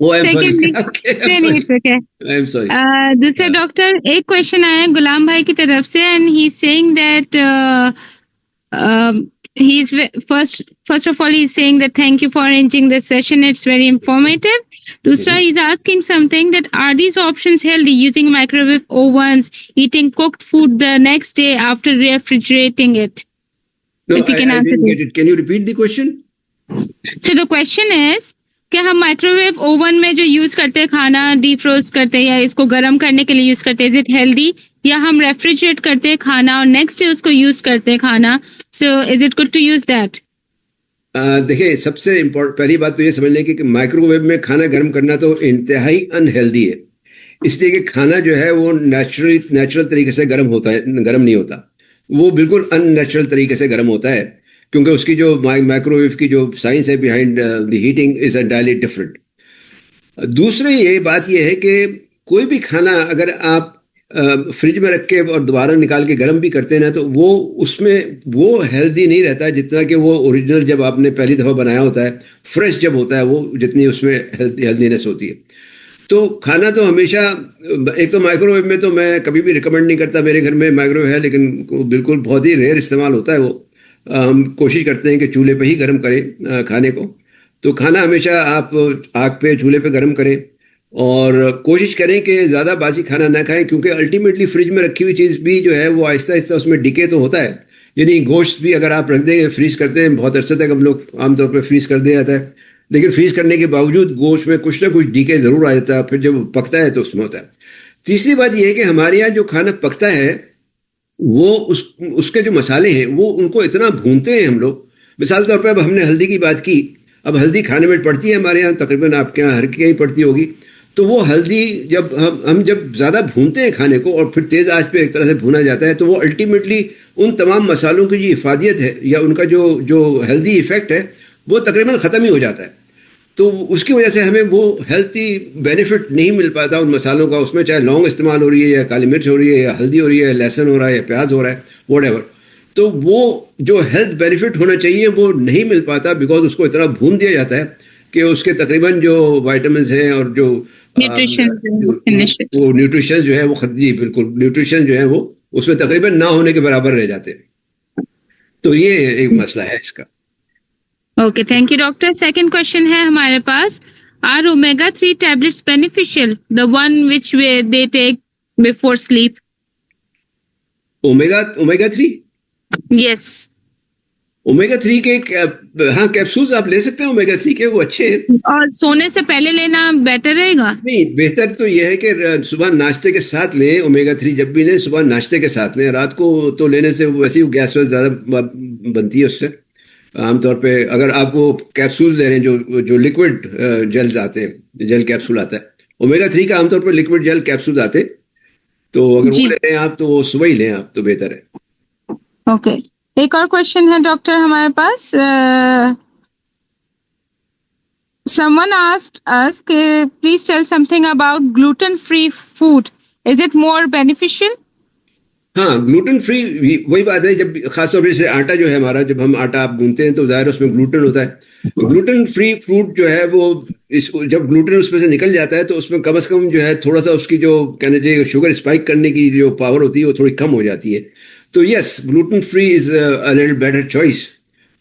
Oh, I'm sorry. Secondly, Okay, I'm नहीं नहीं sorry. ठीक है। I'm sorry. दूसरा डॉक्टर, एक क्वेश्चन आया है गुलाम भाई की तरफ से, and he saying that he's first of all he's saying that thank you for arranging this session, it's very informative. Dusra, he's asking something that are these options healthy, using microwave ovens, eating cooked food the next day after refrigerating it? No, If you can I answer didn't this. get it. Can you repeat the question? So the question is, क्या हम माइक्रोवेव ओवन में जो यूज करते हैं खाना, डीप रोस्ट करते हैं या इसको गर्म करने के लिए यूज करते हैं, इज इट हेल्दी, या हम रेफ्रिजरेट करते हैं खाना और नेक्स्ट डे उसको यूज करते हैं खाना, so is it good to use that? देखिए, सबसे इम्पोर्टेंट पहली बात तो ये समझ लें कि माइक्रोवेव में खाना गर्म करना तो इंतहाई अनहेल्दी है, इसलिए कि खाना जो है वो नेचुरल तरीके से गर्म होता है, गर्म नहीं होता, वो बिल्कुल अननेचुरल तरीके से गर्म होता है, क्योंकि उसकी जो माइक्रोवेव की जो साइंस है behind the heating is entirely different. दूसरी ये बात ये है कि कोई भी खाना अगर आप फ्रिज में रख के और दोबारा निकाल के गर्म भी करते हैं ना, तो वो उसमें वो हेल्दी नहीं रहता है जितना कि वो ओरिजिनल जब आपने पहली दफ़ा बनाया होता है, फ्रेश जब होता है, वो जितनी उसमें हेल्दीनेस होती है। तो खाना तो हमेशा, एक तो माइक्रोवेव में तो मैं कभी भी रिकमेंड नहीं करता, मेरे घर में माइक्रोवेव है लेकिन बिल्कुल बहुत ही रेयर इस्तेमाल होता है वो। हम कोशिश करते हैं कि चूल्हे पे ही गर्म करें खाने को। तो खाना हमेशा आप आग पे चूल्हे पे गर्म करें, और कोशिश करें कि ज़्यादा बासी खाना ना खाएं, क्योंकि अल्टीमेटली फ्रिज में रखी हुई चीज़ भी जो है वो आहिस्ता आहिस्ता उसमें डिके तो होता है। यानी गोश्त भी अगर आप रख देंगे, फ्रीज करते हैं बहुत अरसे तक, हम लोग आमतौर पर फ्रीज कर दिया जाता है, लेकिन फ्रीज करने के बावजूद गोश्त में कुछ ना कुछ डीके ज़रूर आ जाता है, फिर जब पकता है तो उसमें होता है। तीसरी बात यह है कि हमारे यहाँ जो खाना पकता है वो उसके जो मसाले हैं वो उनको इतना भूनते हैं हम लोग। मिसाल तौर पर अब हमने हल्दी की बात की, अब हल्दी खाने में पड़ती है हमारे यहाँ, तकरीबन आपके यहाँ हर की पड़ती होगी। तो वो हल्दी जब हम जब ज़्यादा भूनते हैं खाने को और फिर तेज़ आंच पे एक तरह से भुना जाता है, तो वो अल्टीमेटली उन तमाम मसालों की जो इफादियत है या उनका जो हेल्दी इफ़ेक्ट है वो तकरीबन ख़त्म ही हो जाता है। तो उसकी वजह से हमें वो हेल्थी बेनिफिट नहीं मिल पाता उन मसालों का। उसमें चाहे लौंग इस्तेमाल हो रही है या काली मिर्च हो रही है या हल्दी हो रही है, लहसुन हो रहा है या प्याज हो रहा है, व्हाटएवर, तो वो जो हेल्थ बेनिफिट होना चाहिए वो नहीं मिल पाता, बिकॉज उसको इतना भून दिया जाता है कि उसके तकरीबन जो वाइटामिन हैं और जो न्यूट्रिशन वो न्यूट्रिशन जो है वो जी बिल्कुल, न्यूट्रिशन जो है वो उसमें तकरीबन ना होने के बराबर रह जाते हैं। तो ये एक मसला है इसका। Okay, thank you doctor. Second question है हमारे पास, are omega 3 tablets beneficial, the one which they take before sleep? Omega 3, yes. Omega 3 के हाँ कैप्सूल्स आप ले सकते हैं ओमेगा 3 के, वो अच्छे हैं। और सोने से पहले लेना बेटर रहेगा? नहीं, बेहतर तो यह है कि सुबह नाश्ते के साथ लें। ओमेगा 3 जब भी लें सुबह नाश्ते के साथ लें, रात को तो लेने से वैसे ही गैस वैस ज़्यादा बनती है उससे। आमतौर पे अगर आप वो कैप्सूल ले रहे हैं जो लिक्विड जेल आते हैं, जेल कैप्सूल आता है, ओमेगा 3 का आमतौर पर लिक्विड जेल कैप्सूल आते हैं, तो अगर वो ले रहे हैं आप तो वो सुबह ही लें आप, तो बेहतर है। ओके, एक और क्वेश्चन है डॉक्टर हमारे पास। someone asked us, please tell something about gluten free food, is it more beneficial? हाँ, ग्लूटेन फ्री वही बात है, जब खासतौर पर जैसे आटा जो है हमारा, जब हम आटा आप गूंथते हैं तो ज़ाहिर है उसमें ग्लूटेन होता है। ग्लूटेन फ्री फ्रूट जो है वो, इसको जब ग्लूटेन उसमें से निकल जाता है तो उसमें कम से कम जो है थोड़ा सा उसकी जो कहना चाहिए शुगर स्पाइक करने की जो पावर होती है वो थोड़ी कम हो जाती है। तो yes, gluten free is a little better choice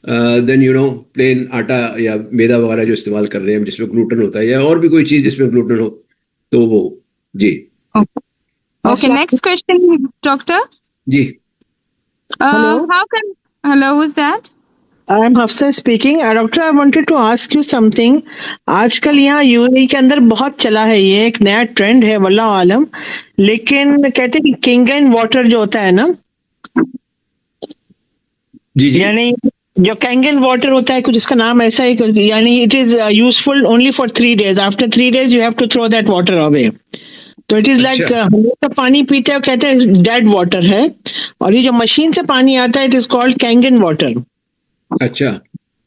than plain आटा या मैदा वगैरह जो इस्तेमाल कर रहे हैं जिसमें ग्लूटेन होता है, या और भी कोई चीज़ जिसमें ग्लूटेन हो, तो वो। जी Okay, next question, doctor. Ji. Hello. How can, hello, who's that? I am Hafsa speaking. Doctor, I wanted to ask you something. आजकल यहाँ यूएई के अंदर बहुत चला है, ये एक नया ट्रेंड है वल्लाह आलम, लेकिन कहते हैं कि किंग एंड वाटर जो होता है ना, जी जी। यानी जो कैंगन वाटर होता है कुछ इसका नाम ऐसा है, यानी it is useful only for 3 days. After 3 days you have to throw that water away. तो इट इज लाइक, हम लोग तो पानी पीते हैं कहते हैं डेड वाटर है, और ये जो मशीन से पानी आता है it is called Kangen water. अच्छा,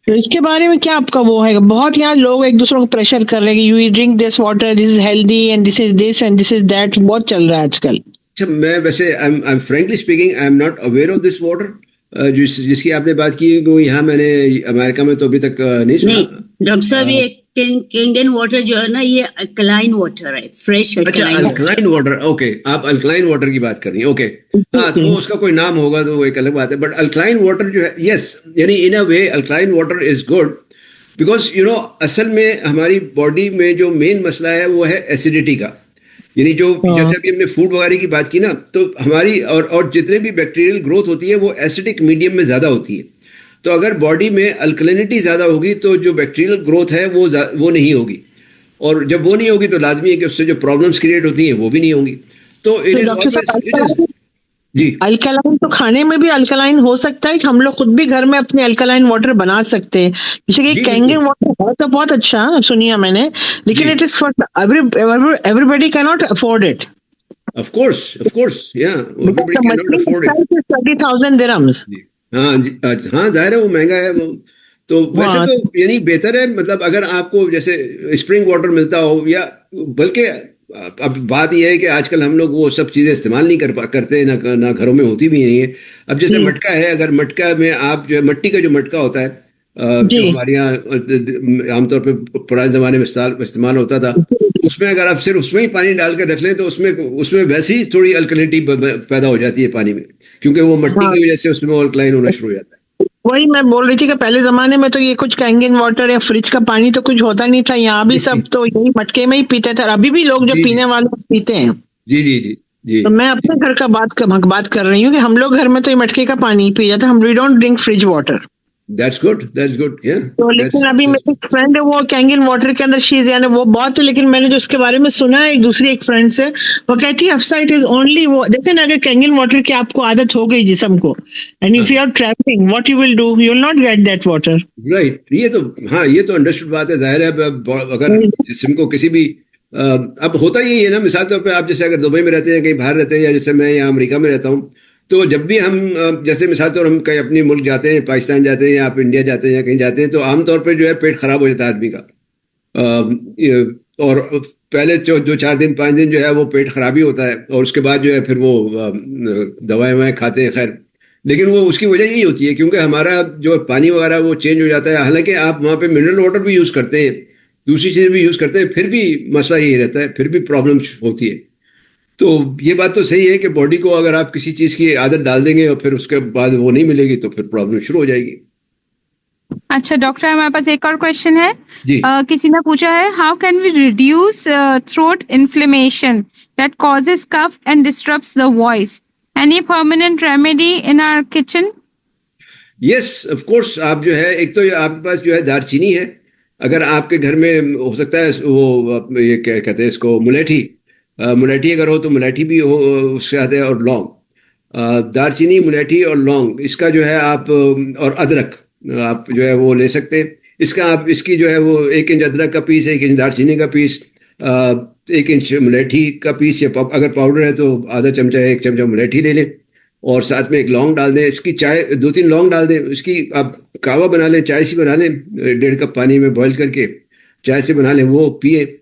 तो इसके बारे में क्या आपका वो है? बहुत यहाँ लोग एक दूसरे को प्रेशर कर रहे हैं कि you drink this water, this is healthy and this is this and this is that, बहुत चल रहा है आजकल. अच्छा, मैं वैसे I am frankly speaking I am not aware of this water जिसकी आपने बात की, वो यहाँ मैंने अमेरिका में तो अभी तक नहीं सुना। नहीं डॉक्टर साहब, ये किंगडन वाटर जो है ना, ये अल्कलाइन वाटर है, फ्रेश अच्छा, alkaline water. Alkaline water, okay, आप अल्कलाइन वाटर की बात कर रही हैं, ओके। हाँ, तो वो उसका कोई नाम होगा तो वो एक अलग बात है, बट अल्कलाइन वाटर जो है, यस, यानी in a way alkaline water is good, because असल में हमारी बॉडी में जो मेन मसला है वो है एसिडिटी का। यानी जो जैसे अभी हमने फूड वगैरह की बात की ना, तो हमारी और जितने भी बैक्टीरियल ग्रोथ होती है वो एसिडिक मीडियम में ज़्यादा होती है। तो अगर बॉडी में अल्कलिनिटी ज़्यादा होगी तो जो बैक्टीरियल ग्रोथ है वो नहीं होगी, और जब वो नहीं होगी तो लाजमी है कि उससे जो प्रॉब्लम्स क्रिएट होती हैं वो भी नहीं होंगी। तो इट इज ऑलवेज जी। अल्कलाइन तो खाने में भी अल्कलाइन हो सकता है कि हम लोग खुद भी घर में अपने अल्कलाइन वाटर बना सकते हैं, जैसे कि जी, कैंगन वाटर है तो बहुत अच्छा सुनिया मैंने, लेकिन जी। It is for everybody can not afford it. Of course yeah everybody can not afford it. 20,000 dirhams. हाँ जी, हाँ, जाहिर है वो महंगा है वो। तो वैसे हाँ. तो यानी बेहतर है, मतलब अगर आपको जैसे स्प्रिंग वाटर मिलता हो, या बल्कि अब बात यह है कि आजकल हम लोग वो सब चीज़ें इस्तेमाल नहीं करते, ना घरों में होती भी नहीं है। अब जैसे मटका है, अगर मटका में आप जो है मिट्टी का जो मटका होता है, जो हमारे यहाँ आमतौर पे पुराने ज़माने में इस्तेमाल होता था, उसमें अगर आप सिर्फ उसमें ही पानी डाल कर रख लें तो उसमें वैसे ही थोड़ी अल्कलिनिटी पैदा हो जाती है पानी में, क्योंकि वो मिट्टी की वजह से उसमें अल्कलाइन होना शुरू हो जाता है। वही मैं बोल रही थी कि पहले जमाने में तो ये कुछ कैंगन वाटर या फ्रिज का पानी तो कुछ होता नहीं था, यहाँ भी सब तो यही मटके में ही पीते थे, अभी भी लोग जो पीने वाले पीते हैं। जी जी जी जी। तो मैं अपने घर का बात कर रही हूँ कि हम लोग घर में तो ये मटके का पानी ही पी जाते हैं, हम we don't drink fridge water. That's good, yeah. तो लेकिन अभी मेरी फ्रेंड है वो कैंगन वाटर के अंदर शीज, यानी वो बहुत है, लेकिन मैंने जो उसके बारे में सुना है एक फ्रेंड से, वो कहती है अफसा इट इज ओनली वो, देखिए ना, अगर कैंगन वाटर की आपको आदत हो गई जिस्म को, and if you are travelling what you will do, you will not get that water. Right, ये तो अंडरस्टूड बात है। जाहिर है अगर जिस्म को किसी भी अब होता यही है ना, मिसाल तौर पे आप जैसे अगर दुबई में रहते हैं, कहीं बाहर रहते हैं, या जैसे मैं यहाँ अमेरिका में रहता हूँ, तो जब भी हम जैसे मिसाल तौर हम कहीं अपने मुल्क जाते हैं, पाकिस्तान जाते हैं या आप इंडिया जाते हैं या कहीं जाते हैं, तो आमतौर पे जो है पेट खराब हो जाता है आदमी का, और पहले 2-4 दिन 5 दिन जो है वो पेट खराब ही होता है, और उसके बाद जो है फिर वो दवाएं खाते हैं। खैर, लेकिन वो उसकी वजह यही होती है क्योंकि हमारा जो पानी वगैरह वो चेंज हो जाता है। हालांकि आप वहाँ पे मिनरल वाटर भी यूज़ करते हैं, दूसरी चीज़ें भी यूज़ करते हैं, फिर भी मसला यही रहता है, फिर भी प्रॉब्लम होती है। तो ये बात तो सही है कि बॉडी को अगर आप किसी चीज़ की आदत डाल देंगे और फिर उसके बाद वो नहीं मिलेगी तो फिर प्रॉब्लम शुरू हो जाएगी। अच्छा डॉक्टर, हमारे पास एक और क्वेश्चन है। जी। किसी ने पूछा है, how can we reduce throat inflammation that causes cough and disturbs the voice? Any permanent remedy in our kitchen? Yes, of course. आप जो है, एक तो आपके पास जो है दारचीनी है, अगर आपके घर में हो सकता है वो ये क्या कहते हैं इसको, मुलेठी अगर हो तो मुलेठी भी हो उसके साथ है, और लौंग, दारचीनी, मुलेठी और लौंग, इसका जो है आप, और अदरक आप जो है वो ले सकते हैं। इसकी जो है वो 1 इंच अदरक का पीस, 1 इंच दारचीनी का पीस, 1 इंच मुलेठी का पीस, या अगर पाउडर है तो आधा चमचा 1 चमचा मुलेठी ले लें, और साथ में 1 लौंग डाल दें। इसकी चाय 2-3 लौंग डाल दें, इसकी आप कहवा बना लें, चाय सी बना लें, 1.5 कप पानी में बॉईल करके चाय से बना लें, वो पिए।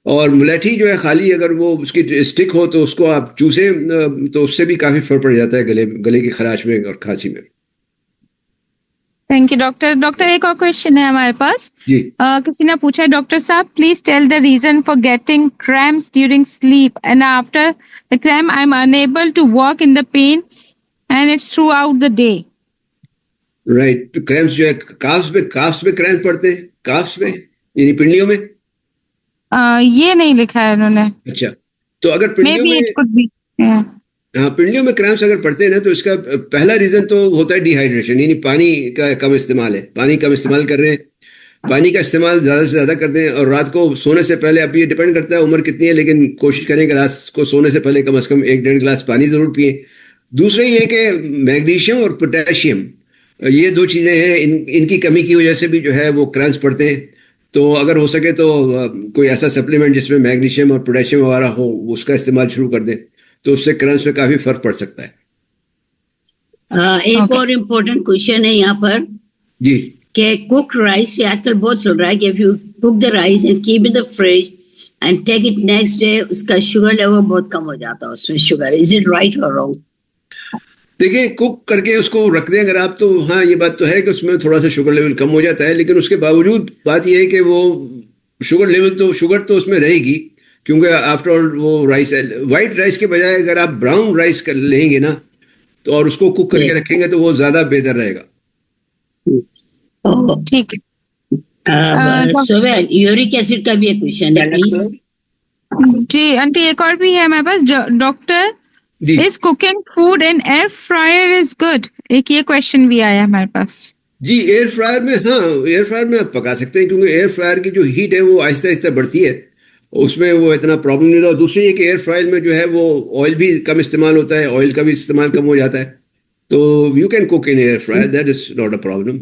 और मुलेठी जो है खाली अगर वो उसकी स्टिक हो तो उसको आप चूसे तो उससे भी काफी फर्क पड़ जाता है गले की खराश में और खांसी में। Thank you doctor. डॉक्टर एक और क्वेश्चन है हमारे पास। जी किसी ने पूछा है, डॉक्टर साहब please tell the reason for getting cramps during sleep and after the cramp I am unable to walk in the pain and it's throughout the day. Right. तो क्रैम्प्स जो है काफ्स में क्रैम्प पड़ते हैं, काफ्स में यानी पिंडलियों में। ये नहीं लिखा है उन्होंने। अच्छा, तो अगर मे पिंडलियों बी में, इट कुड बी। हाँ पिंडलियों में क्रैम्प्स अगर पड़ते हैं ना तो इसका पहला रीजन तो होता है डिहाइड्रेशन, यानी पानी का कम इस्तेमाल है। पानी कम इस्तेमाल कर रहे हैं, पानी का इस्तेमाल ज़्यादा से ज़्यादा कर दें। और रात को सोने से पहले, अब ये डिपेंड करता है उम्र कितनी है, लेकिन कोशिश करें कि रात को सोने से पहले कम से कम 1-1.5 गिलास पानी ज़रूर पिए। दूसरा ये कि मैग्नीशियम और पोटेशियम, ये दो चीज़ें हैं, इनकी कमी की वजह से भी जो है वो क्रैम्प्स पड़ते हैं। तो अगर हो सके तो कोई ऐसा सप्लीमेंट जिसमें मैग्नीशियम और पोटेशियम वगैरह हो उसका इस्तेमाल शुरू कर दें, तो उससे क्रैम्प्स में काफ़ी फर्क पड़ सकता है। एक Okay. और इम्पोर्टेंट क्वेश्चन है यहाँ पर जी कि कुक राइस, ये आजकल बहुत चल रहा है कि if you cook the rice and keep in the fridge and take it next day, उसका शुगर लेवल बहुत कम हो जाता है उसमें शुगर। इज इट राइट और रॉन्ग? देखिए, कुक करके उसको रख दें अगर आप, तो हाँ ये बात तो है कि उसमें थोड़ा सा शुगर लेवल कम हो जाता है, लेकिन उसके बावजूद बात ये है कि वो शुगर तो उसमें रहेगी, क्योंकि आफ्टर ऑल वो राइस है। वाइट राइस के बजाय अगर आप ब्राउन राइस कर लेंगे ना तो और उसको कुक करके रखेंगे तो वो ज़्यादा बेहतर रहेगा। ठीक है। सोवेल, यूरिक एसिड का भी एक क्वेश्चन है प्लीज। जी आंटी एक और भी है हमारे पास। Doctor ji is cooking food in air fryer is good? एक ये क्वेश्चन भी आया हमारे पास। जी, एयर फ्रायर में, हाँ एयर फ्रायर में आप पका सकते हैं, क्योंकि एयर फ्रायर की जो हीट है वो आहिस्ता आहिस्ता बढ़ती है, उसमें वो इतना प्रॉब्लम नहीं होता। और दूसरी ये कि एयर फ्रायर में जो है वो ऑयल भी कम इस्तेमाल होता है, ऑयल का भी इस्तेमाल कम हो जाता है। तो you can cook in air fryer, that is not a problem.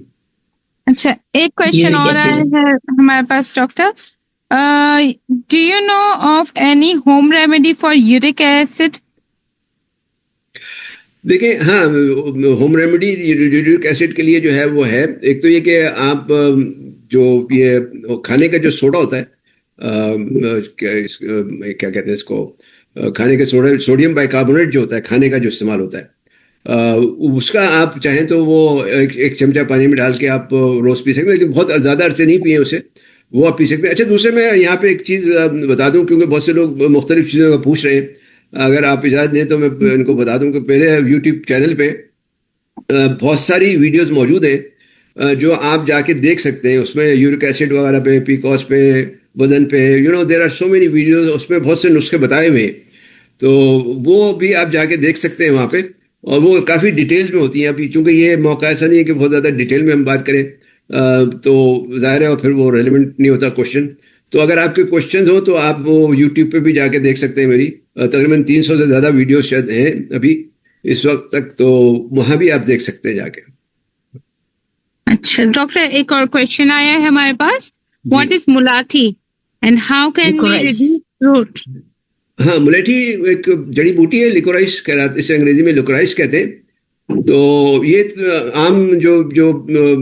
अच्छा एक क्वेश्चन Uric और आया acid. है हमारे पास doctor. Do you know of any home remedy for uric acid? देखिए, हाँ होम रेमेडी यूरिक एसिड के लिए जो है वो है। एक तो ये कि आप जो ये खाने का जो सोडा होता है, क्या कहते हैं इसको, खाने के सोडियम बाइकार्बोनेट जो होता है, खाने का जो इस्तेमाल होता है, उसका आप चाहें तो वो एक चमचा पानी में डाल के आप रोज़ पी सकते हैं, लेकिन बहुत ज़्यादा अरसे नहीं पिए उसे, वो आप पी सकते हैं। अच्छा, दूसरे मैं यहाँ पे एक चीज़ बता दूं, क्योंकि बहुत से लोग मुख्तलिफ चीज़ों का पूछ रहे हैं, अगर आप इजाज़त दें तो मैं इनको बता दूं कि मेरे यूट्यूब चैनल पे बहुत सारी वीडियोस मौजूद हैं जो आप जाके देख सकते हैं। उसमें यूरिक एसिड वगैरह पे, पीकॉस पे, वजन पे, there are so many videos, उसमें बहुत से नुस्खे बताए हुए हैं, तो वो भी आप जाके देख सकते हैं वहाँ पे, और वो काफ़ी डिटेल्स में होती हैं। अभी चूंकि ये मौका ऐसा नहीं है कि बहुत ज़्यादा डिटेल में हम बात करें, तो जाहिर है और फिर वो रेलिवेंट नहीं होता क्वेश्चन। तो अगर आपके क्वेश्चन हो तो आप वो यूट्यूब पे भी जाके देख सकते हैं। मेरी तकरीबन 300 से ज़्यादा वीडियो शायद हैं अभी इस वक्त तक, तो वहाँ भी आप देख सकते हैं जाके। अच्छा डॉक्टर एक और क्वेश्चन आया है हमारे पास। जी। What is mulethi and how can we Licorice. Reduce throat? हाँ, मुलेठी एक जड़ी बूटी है, लिकोराइस कहलाते, इसे अंग्रेजी में लिकोराइस कहते हैं। तो ये आम जो जो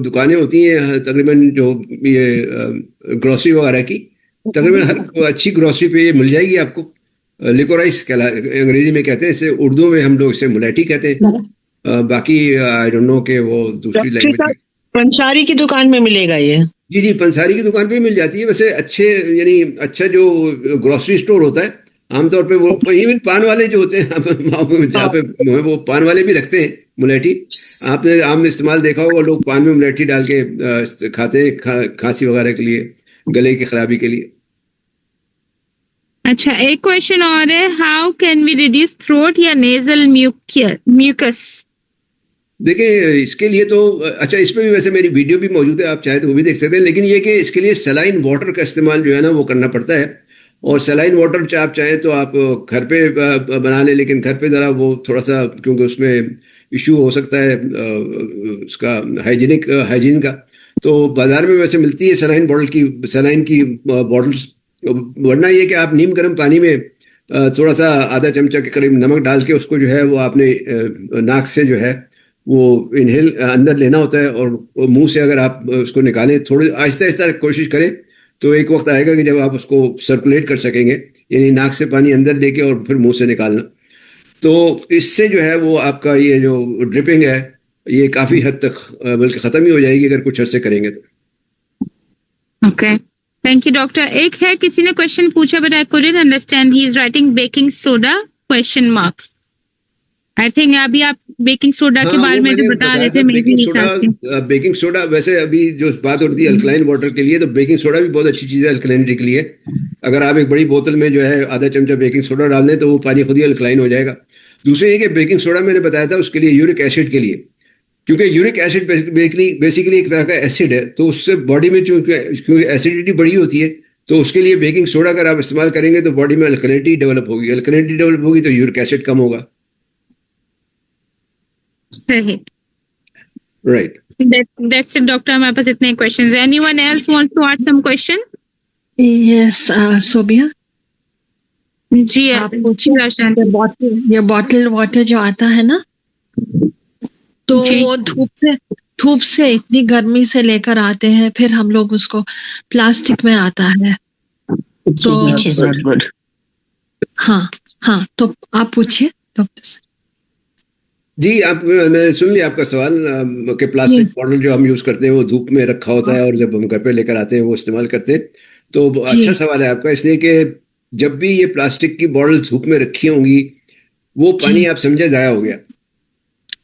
दुकानें होती हैं तकरीबन, जो ये ग्रोसरी वगैरह की, तकरीबन हर अच्छी ग्रोसरी पे ये मिल जाएगी आपको। लिकोराइस कहला अंग्रेजी में कहते हैं, इसे उर्दू में हम लोग इसे मुलेठी कहते हैं। बाकी आई डोंट नो कि वो दूसरी डॉक्टर लैंग्वेज साहब, में। पंसारी की दुकान में मिलेगा ये? जी जी, पंसारी की दुकान पे मिल जाती है। वैसे अच्छे, यानी अच्छा जो ग्रोसरी स्टोर होता है आमतौर पे, वो इवन पान वाले जो होते हैं जहाँ पे वो पान वाले भी रखते हैं मुलेठी। आपने आम में इस्तेमाल देखा होगा, लोग पान में मुलेठी डाल के खाते हैं खांसी वगैरह के लिए, गले की खराबी के लिए। अच्छा एक क्वेश्चन और है, how can we reduce throat या नेजल म्यूकस? देखिए, इसके लिए तो अच्छा, इस पे भी वैसे मेरी वीडियो भी मौजूद है, आप चाहे तो वो भी देख सकते हैं। लेकिन ये कि इसके लिए सलाइन वाटर का इस्तेमाल जो है ना वो करना पड़ता है। और सलाइन वाटर आप चाहें तो आप घर पे बना लें, लेकिन घर पे ज़रा वो थोड़ा सा, क्योंकि उसमें इशू हो सकता है उसका हाइजीन का। तो बाज़ार में वैसे मिलती है सलाइन की बॉटल्स। वरना ये कि आप नीम गर्म पानी में थोड़ा सा आधा चमचा के करीब नमक डाल के उसको जो है वो आपने नाक से जो है वो इनहेल अंदर लेना होता है, और मुंह से अगर आप उसको निकालें, थोड़ी आहिस्ता आहिस्ता कोशिश करें तो एक वक्त आएगा कि जब आप उसको सर्कुलेट कर सकेंगे, यानी नाक से पानी अंदर लेके और फिर मुंह से निकालना। तो इससे जो है वो आपका ये जो ड्रिपिंग है ये काफ़ी हद तक बल्कि ख़त्म ही हो जाएगी अगर कुछ अर्से करेंगे तो। Okay. Thank you, doctor. एक है, किसी ने क्वेश्चन पूछा but I couldn't understand. He is writing baking soda question mark. I think अभी आप बेकिंग सोडा के हाँ, बारे वो में जो मैंने बता बताया रहे था थे मेरे बेकिंग हिसाब से। सोडा। बेकिंग सोडा वैसे अभी जो बात हो रही थी अल्कलाइन वाटर के लिए, तो बेकिंग सोडा भी बहुत अच्छी चीज़ है अल्कलाइनिटी के लिए। अगर आप एक बड़ी बोतल में जो है आधा चमचा बेकिंग सोडा डाल दें तो वो पानी खुद ही अल्कलाइन हो जाएगा। दूसरी ये कि बेकिंग सोडा मैंने बताया था उसके लिए यूरिक एसिड के लिए, क्योंकि यूरिक एसिड बेसिकली एक तरह का एसिड है, तो उससे बॉडी में क्योंकि एसिडिटी बड़ी होती है, तो उसके लिए बेकिंग सोडा अगर आप इस्तेमाल करेंगे तो बॉडी में अल्कलिनिटी डेवलप होगी, अल्कलिनिटी डेवलप होगी तो यूरिक एसिड कम होगा। सही। राइट। That's it, doctor. हमारे पास इतने questions. Anyone else wants to ask some question? yes, Sobia, जी आप जी पूछिए। राशांत। ये बॉटल वाटर जो आता है ना, तो जी। वो धूप से इतनी गर्मी से लेकर आते हैं, फिर हम लोग उसको प्लास्टिक में आता है। Which is not good. हाँ, तो आप पूछिए डॉक्टर से। जी, मैंने सुन लिया आपका सवाल कि प्लास्टिक बॉटल जो हम यूज़ करते हैं वो धूप में रखा होता है और जब हम घर पे लेकर आते हैं वो इस्तेमाल करते हैं। तो अच्छा सवाल है आपका, इसलिए कि जब भी ये प्लास्टिक की बॉटल धूप में रखी होंगी वो पानी आप समझे ज़ाया हो गया,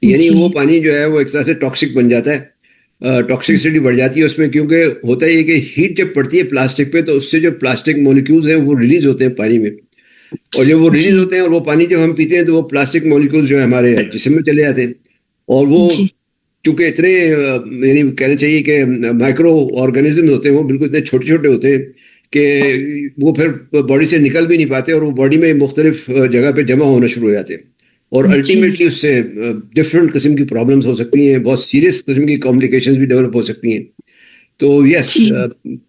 यानी वो पानी जो है वो एक तरह से टॉक्सिक बन जाता है, टॉक्सिसिटी बढ़ जाती है उसमें, क्योंकि होता है कि हीट जब पड़ती है प्लास्टिक पे तो उससे जो प्लास्टिक मॉलिक्यूल्स हैं वो रिलीज होते हैं पानी में, और जब वो रिलीज होते हैं और वो पानी जब हम पीते हैं तो वो प्लास्टिक मॉलिक्यूल्स जो है हमारे जिस्म में चले जाते हैं, और वो चूंकि इतने यानी कहना चाहिए कि माइक्रो ऑर्गेनिज्म होते हैं, वो बिल्कुल इतने छोटे छोटे होते हैं कि वो फिर बॉडी से निकल भी नहीं पाते और वो बॉडी में मुख्तलिफ जगह पे जमा होना शुरू हो जाते हैं, और अल्टीमेटली उससे डिफरेंट किस्म की प्रॉब्लम्स हो सकती हैं, बहुत सीरियस किस्म की कॉम्प्लिकेशंस भी डेवलप हो सकती हैं। तो यस,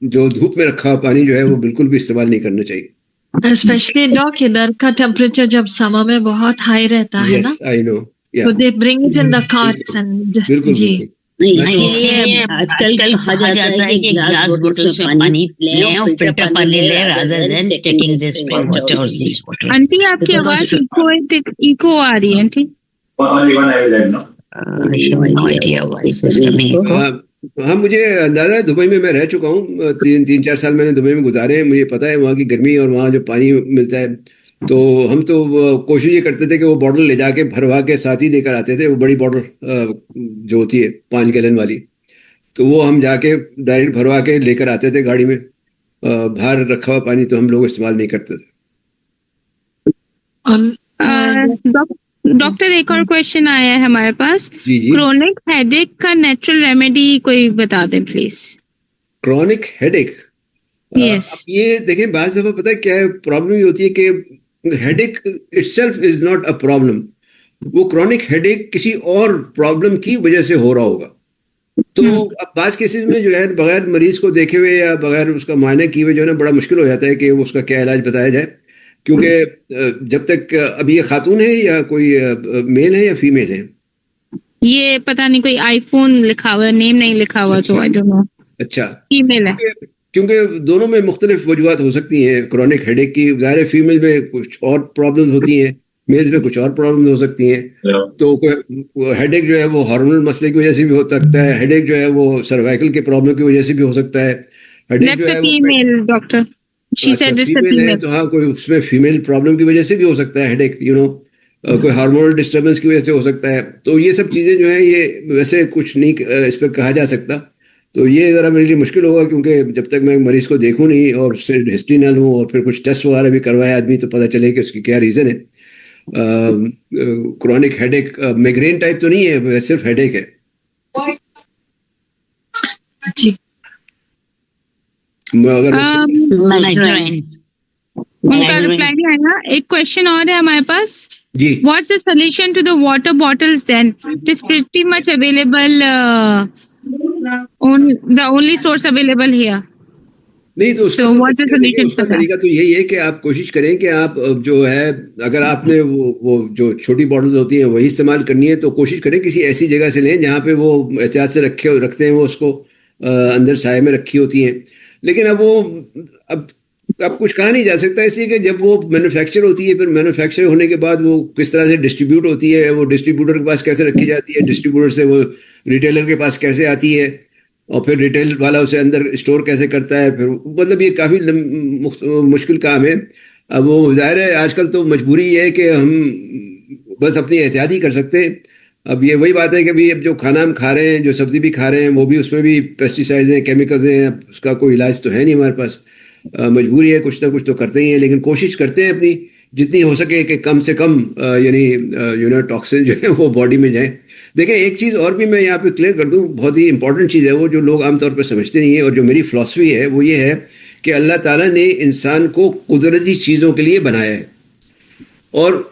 जो धूप में रखा पानी जो है वो बिल्कुल भी इस्तेमाल नहीं करना चाहिए। स्पेशली डॉक इधर का टेम्परेचर जब समर में बहुत हाई रहता है ना, आई नो, तो they bring it in the carts and बिल्कुल जी बिल्कुल। नहीं, इसलिए आजकल कहा जाता है कि ग्लास बोतल्स में पानी लें और फिल्टर पानी लें rather than taking this spring water or this water. Aunty आपकी आवाज इको आ रही है aunty. Only one I will add, no? I have no idea why this is coming. हाँ, मुझे अंदाजा है, दुबई में मैं रह चुका हूँ, 3-4 साल मैंने दुबई में गुजारे हैं, मुझे पता है वहाँ की गर्मी और वहाँ जो पानी मिलता है। तो हम तो कोशिश ये करते थे कि वो बॉटल ले जाके भरवा के साथ ही लेकर आते थे, वो बड़ी बॉटल जो होती है 5 गैलन वाली, तो वो हम जाके डायरेक्ट भरवा के लेकर आते थे गाड़ी में। बाहर रखा हुआ पानी तो हम लोग इस्तेमाल नहीं करते थे। डॉक्टर एक और क्वेश्चन आया है हमारे पास। जी जी। क्रोनिक हेडेक का नेचुरल रेमेडी कोई बता दें प्लीज। Chronic headache, yes. ये देखें, बात दफा पता है क्या है, प्रॉब्लम ये होती है कि headache itself is not a problem, वो क्रॉनिक हेडेक किसी और प्रॉब्लम की वजह से हो रहा होगा। तो अब बाज़ केसेस में जो है बगैर मरीज को देखे हुए या बगैर उसका मायने किए हुए जो है ना बड़ा मुश्किल हो जाता है कि उसका क्या इलाज बताया जाए, क्योंकि जब तक अभी ये खातून है या कोई मेल है या फीमेल है? ये पता नहीं, कोई आईफोन लिखा हुआ है, नेम नहीं लिखा हुआ, तो आई डोंट नो। अच्छा, फीमेल है। क्योंकि दोनों में मुख्तलिफ वजूहत हो सकती हैं क्रॉनिक हेडेक की। ज़ाहिर फीमेल में कुछ और प्रॉब्लम होती हैं, मेल्स में कुछ और प्रॉब्लम हो सकती हैं। तो हेडेक जो है वो हार्मोनल मसले की वजह से भी हो सकता है, हेडेक जो है वो सर्वाइकल के प्रॉब्लम की वजह से भी हो सकता है, हेडेक जो है वो female doctor she said it's a female है, तो हाँ कोई उसमें फीमेल प्रॉब्लम की वजह से भी हो सकता है हेडेक, कोई हार्मोनल डिस्टर्बेंस की वजह से हो सकता है। तो ये सब चीज़ें जो है ये वैसे कुछ नहीं इस पर कहा जा सकता। तो ये ज़रा मेरे लिए मुश्किल होगा, क्योंकि जब तक मैं मरीज़ को देखूं नहीं और उससे हिस्ट्री ना लूँ और फिर कुछ टेस्ट वगैरह भी करवाए आदमी तो पता चले कि उसकी क्या रीज़न है। क्रॉनिक हेडेक माइग्रेन टाइप तो नहीं है, सिर्फ हेडेक है जी। अगर Migraine. उनका रिप्लाई नहीं आया। एक क्वेश्चन और है हमारे पास। जी, What's the solution to the water bottles then? It is pretty much available, on the only source available here. नहीं तो उसका So तो what's the तरीका देखिए, solution उसका for that? तरीका तो यही है कि आप कोशिश करें कि आप जो है अगर आपने वो जो छोटी बॉटल्स होती हैं वही इस्तेमाल करनी है तो कोशिश करें किसी ऐसी जगह से लें जहाँ पे वो एहतियात से रखते हैं, वो उसको अंदर साए में रखी होती हैं। लेकिन अब कुछ कहा नहीं जा सकता, इसलिए कि जब वो मैन्युफैक्चर होती है, फिर मैन्युफैक्चर होने के बाद वो किस तरह से डिस्ट्रीब्यूट होती है, वो डिस्ट्रीब्यूटर के पास कैसे रखी जाती है, डिस्ट्रीब्यूटर से वो रिटेलर के पास कैसे आती है, और फिर रिटेल वाला उसे अंदर स्टोर कैसे करता है, फिर मतलब ये काफ़ी मुश्किल काम है। अब वो जाहिर है आजकल तो मजबूरी है कि हम बस अपनी एहतियात ही कर सकते हैं। अब ये वही बात है कि भाई अब जो खाना हम खा रहे हैं, जो सब्ज़ी भी खा रहे हैं, वो भी उसमें भी पेस्टिसाइड्स हैं, केमिकल्स हैं, अब उसका कोई इलाज तो है नहीं हमारे पास। मजबूरी है, कुछ ना कुछ तो करते ही हैं, लेकिन कोशिश करते हैं अपनी जितनी हो सके कि कम से कम यानी टॉक्सिन जो है वो बॉडी में जाए। देखें, एक चीज़ और भी मैं यहाँ पे क्लियर कर दूँ, बहुत ही इंपॉर्टेंट चीज़ है वो, जो लोग आमतौर पर समझते नहीं है, और जो मेरी फ़िलासफ़ी है वो ये है कि अल्लाह ताला ने इंसान को कुदरती चीज़ों के लिए बनाया है, और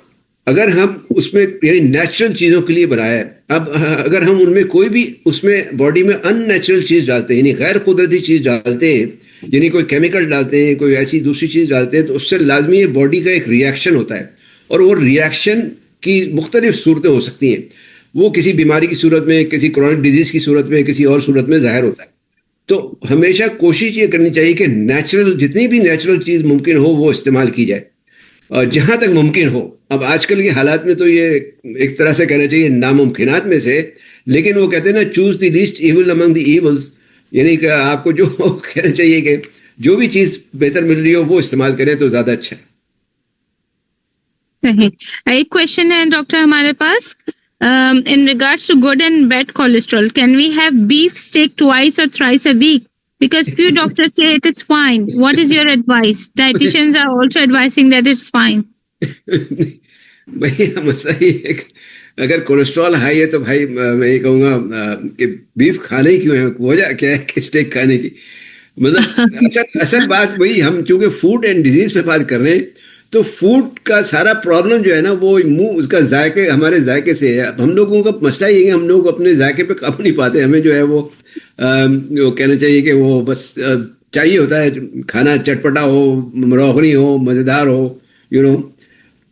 अगर हम उसमें यानी नेचुरल चीज़ों के लिए बनाया है, अब अगर हम उनमें कोई भी उसमें बॉडी में अननेचुरल चीज़ डालते हैं, यानी गैर कुदरती चीज़ डालते हैं, यानी कोई केमिकल डालते हैं, कोई ऐसी दूसरी चीज़ डालते हैं, तो उससे लाजमी ये बॉडी का एक रिएक्शन होता है, और वो रिएक्शन की मुख्तलिफ सूरतें हो सकती हैं। वो किसी बीमारी की सूरत में, किसी क्रॉनिक डिजीज़ की सूरत में, किसी और सूरत में ज़ाहिर होता है। तो हमेशा कोशिश ये करनी चाहिए कि नेचुरल, जितनी भी नेचुरल चीज़ मुमकिन हो वो इस्तेमाल की जाए, और जहाँ तक मुमकिन हो। अब आजकल के हालात में तो ये एक तरह से कहना चाहिए नामुमकिनात में से, लेकिन वो कहते हैं ना, choose the least evil among the evils, यानी कि आपको जो कहना चाहिए कि जो भी चीज़ बेहतर मिल रही हो वो इस्तेमाल करें तो ज़्यादा अच्छा है। सही। एक क्वेश्चन है डॉक्टर हमारे पास, in regards to good and bad cholesterol, can we have beef steak twice or thrice a week? Because few doctors say it is fine. What is your advice? Dietitians are also advising that it's fine. भाई मसला ये है कि अगर कोलेस्ट्रॉल हाई है तो भाई मैं ये कहूँगा कि बीफ खाने ही क्यों है, वजह क्या है कि स्टेक खाने की। मतलब असल बात वही, हम चूंकि फूड एंड डिजीज पे बात कर रहे हैं, तो फूड का सारा प्रॉब्लम जो है ना वो मुंह उसका जायके, हमारे जायके से है। अब हम लोगों का मसला ये है कि हम लोग अपने जायके पे काबू नहीं पाते, हमें जो है वो कहना चाहिए कि वो बस चाहिए होता है खाना चटपटा हो, रोगनी हो, मज़ेदार हो,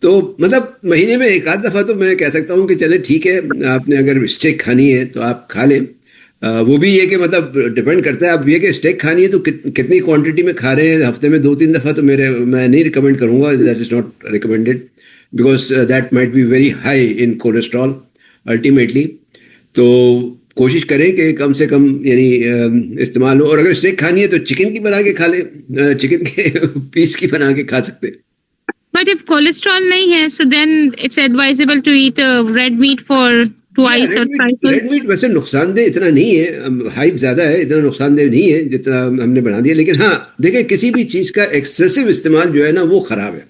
तो मतलब महीने में एक आध दफ़ा तो मैं कह सकता हूँ कि चले ठीक है, आपने अगर स्टेक खानी है तो आप खा लें। वो भी ये कि मतलब डिपेंड करता है, अब ये कि स्टेक खानी है तो कितनी क्वांटिटी में खा रहे हैं, हफ्ते में 2-3 दफ़ा तो मैं नहीं रिकमेंड करूँगा, that is not recommended, because that might be very high in cholesterol ultimately. तो कोशिश करें कि कम से कम यानी इस्तेमाल हो, और अगर स्टेक खानी है तो चिकन की बना के खा लें, चिकन के पीस की बना के खा सकते हैं। But if cholesterol nahi hai, so then it's advisable to eat red meat for twice or thrice a week. Red meat वैसे नुकसानदेह इतना नहीं है, हाइप ज़्यादा है, इतना नुकसानदेह नहीं है जितना हमने बना दिया। लेकिन हाँ देखिए, किसी भी चीज़ का एक्सेसिव इस्तेमाल जो है ना वो ख़राब है,